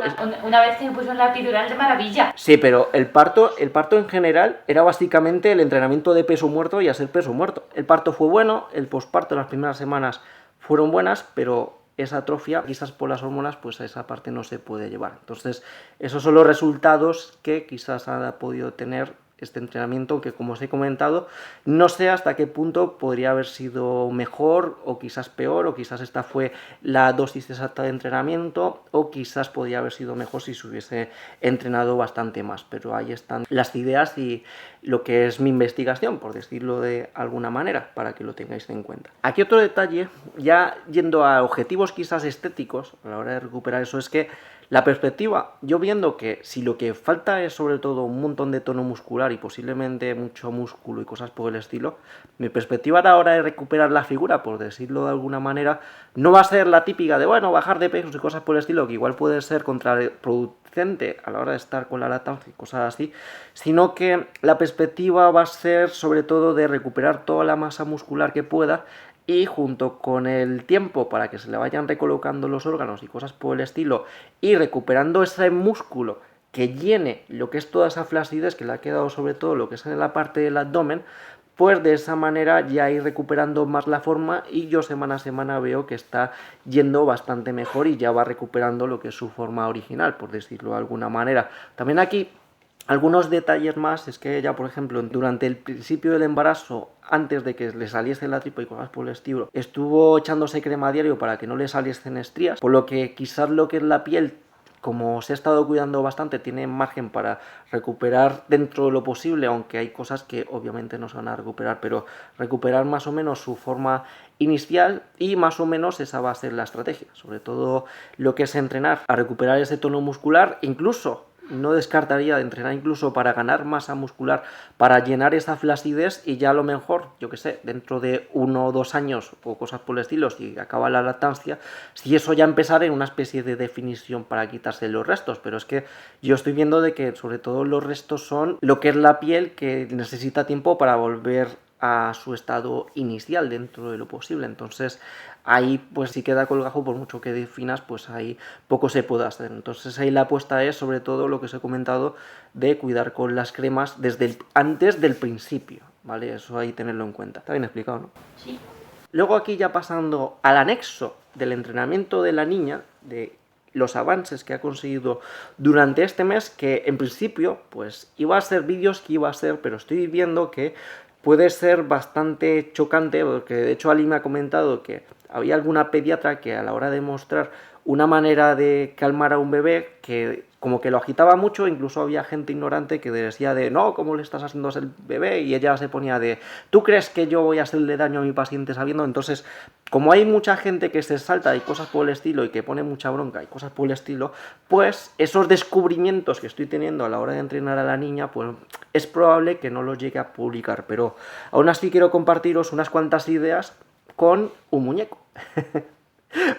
Una vez que me pusieron la epidural de maravilla. Sí, pero el parto en general era básicamente el entrenamiento de peso muerto y hacer peso muerto. El parto fue bueno, el posparto, las primeras semanas fueron buenas, pero esa atrofia, quizás por las hormonas, pues a esa parte no se puede llevar. Entonces, esos son los resultados que quizás ha podido tener este entrenamiento, que como os he comentado, no sé hasta qué punto podría haber sido mejor o quizás peor, o quizás esta fue la dosis exacta de entrenamiento, o quizás podría haber sido mejor si se hubiese entrenado bastante más, pero ahí están las ideas y lo que es mi investigación, por decirlo de alguna manera, para que lo tengáis en cuenta. Aquí otro detalle, ya yendo a objetivos quizás estéticos, a la hora de recuperar eso, es que la perspectiva, yo viendo que si lo que falta es sobre todo un montón de tono muscular y posiblemente mucho músculo y cosas por el estilo, mi perspectiva a la hora de recuperar la figura, por decirlo de alguna manera, no va a ser la típica de, bueno, bajar de pesos y cosas por el estilo, que igual puede ser contraproducente a la hora de estar con la lactancia y cosas así, sino que la perspectiva va a ser sobre todo de recuperar toda la masa muscular que pueda, y junto con el tiempo para que se le vayan recolocando los órganos y cosas por el estilo, y recuperando ese músculo que llene lo que es toda esa flacidez que le ha quedado, sobre todo lo que es en la parte del abdomen, pues de esa manera ya ir recuperando más la forma, y yo semana a semana veo que está yendo bastante mejor y ya va recuperando lo que es su forma original, por decirlo de alguna manera. También aquí algunos detalles más, es que ella, por ejemplo, durante el principio del embarazo, antes de que le saliese la tripa y cosas por el estilo, estuvo echándose crema a diario para que no le saliesen estrías, por lo que quizás lo que es la piel, como se ha estado cuidando bastante, tiene margen para recuperar dentro de lo posible, aunque hay cosas que obviamente no se van a recuperar, pero recuperar más o menos su forma inicial, y más o menos esa va a ser la estrategia, sobre todo lo que es entrenar a recuperar ese tono muscular. Incluso no descartaría de entrenar incluso para ganar masa muscular, para llenar esa flacidez, y ya a lo mejor, yo que sé, dentro de 1 o 2 años o cosas por el estilo, si acaba la lactancia, si eso ya empezar en una especie de definición para quitarse los restos. Pero es que yo estoy viendo de que sobre todo los restos son lo que es la piel, que necesita tiempo para volver a su estado inicial dentro de lo posible. Entonces ahí pues si queda colgajo, por mucho que definas, pues ahí poco se puede hacer. Entonces ahí la apuesta es sobre todo lo que os he comentado, de cuidar con las cremas desde antes del principio, ¿vale? Eso ahí tenerlo en cuenta. Está bien explicado, ¿no? Sí. Luego aquí ya pasando al anexo del entrenamiento de la niña, de los avances que ha conseguido durante este mes, que en principio pues iba a ser vídeos que iba a ser, pero estoy viendo que puede ser bastante chocante, porque de hecho Ali me ha comentado que había alguna pediatra que a la hora de mostrar una manera de calmar a un bebé, que como que lo agitaba mucho, incluso había gente ignorante que decía de, no, ¿cómo le estás haciendo al bebé? Y ella se ponía de, ¿tú crees que yo voy a hacerle daño a mi paciente sabiendo? Entonces, como hay mucha gente que se salta y cosas por el estilo, y que pone mucha bronca y cosas por el estilo, pues esos descubrimientos que estoy teniendo a la hora de entrenar a la niña, pues es probable que no los llegue a publicar, pero aún así quiero compartiros unas cuantas ideas con un muñeco.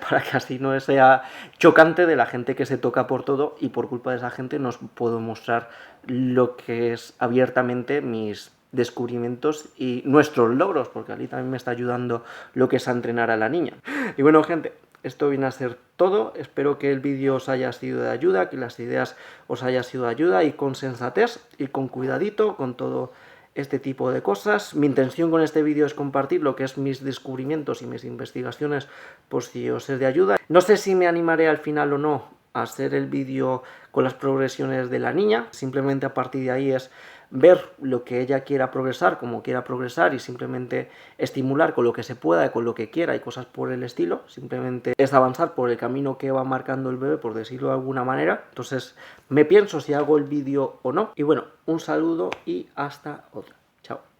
Para que así no sea chocante de la gente que se toca por todo, y por culpa de esa gente no os puedo mostrar lo que es abiertamente mis descubrimientos y nuestros logros, porque Ali también me está ayudando lo que es a entrenar a la niña. Y bueno, gente, esto viene a ser todo. Espero que el vídeo os haya sido de ayuda, que las ideas os haya sido de ayuda, y con sensatez y con cuidadito con todo este tipo de cosas. Mi intención con este vídeo es compartir lo que es mis descubrimientos y mis investigaciones, por si os es de ayuda. No sé si me animaré al final o no a hacer el vídeo con las progresiones de la niña. Simplemente a partir de ahí es ver lo que ella quiera progresar, como quiera progresar, y simplemente estimular con lo que se pueda y con lo que quiera y cosas por el estilo. Simplemente es avanzar por el camino que va marcando el bebé, por decirlo de alguna manera. Entonces me pienso si hago el vídeo o no. Y bueno, un saludo y hasta otra. Chao.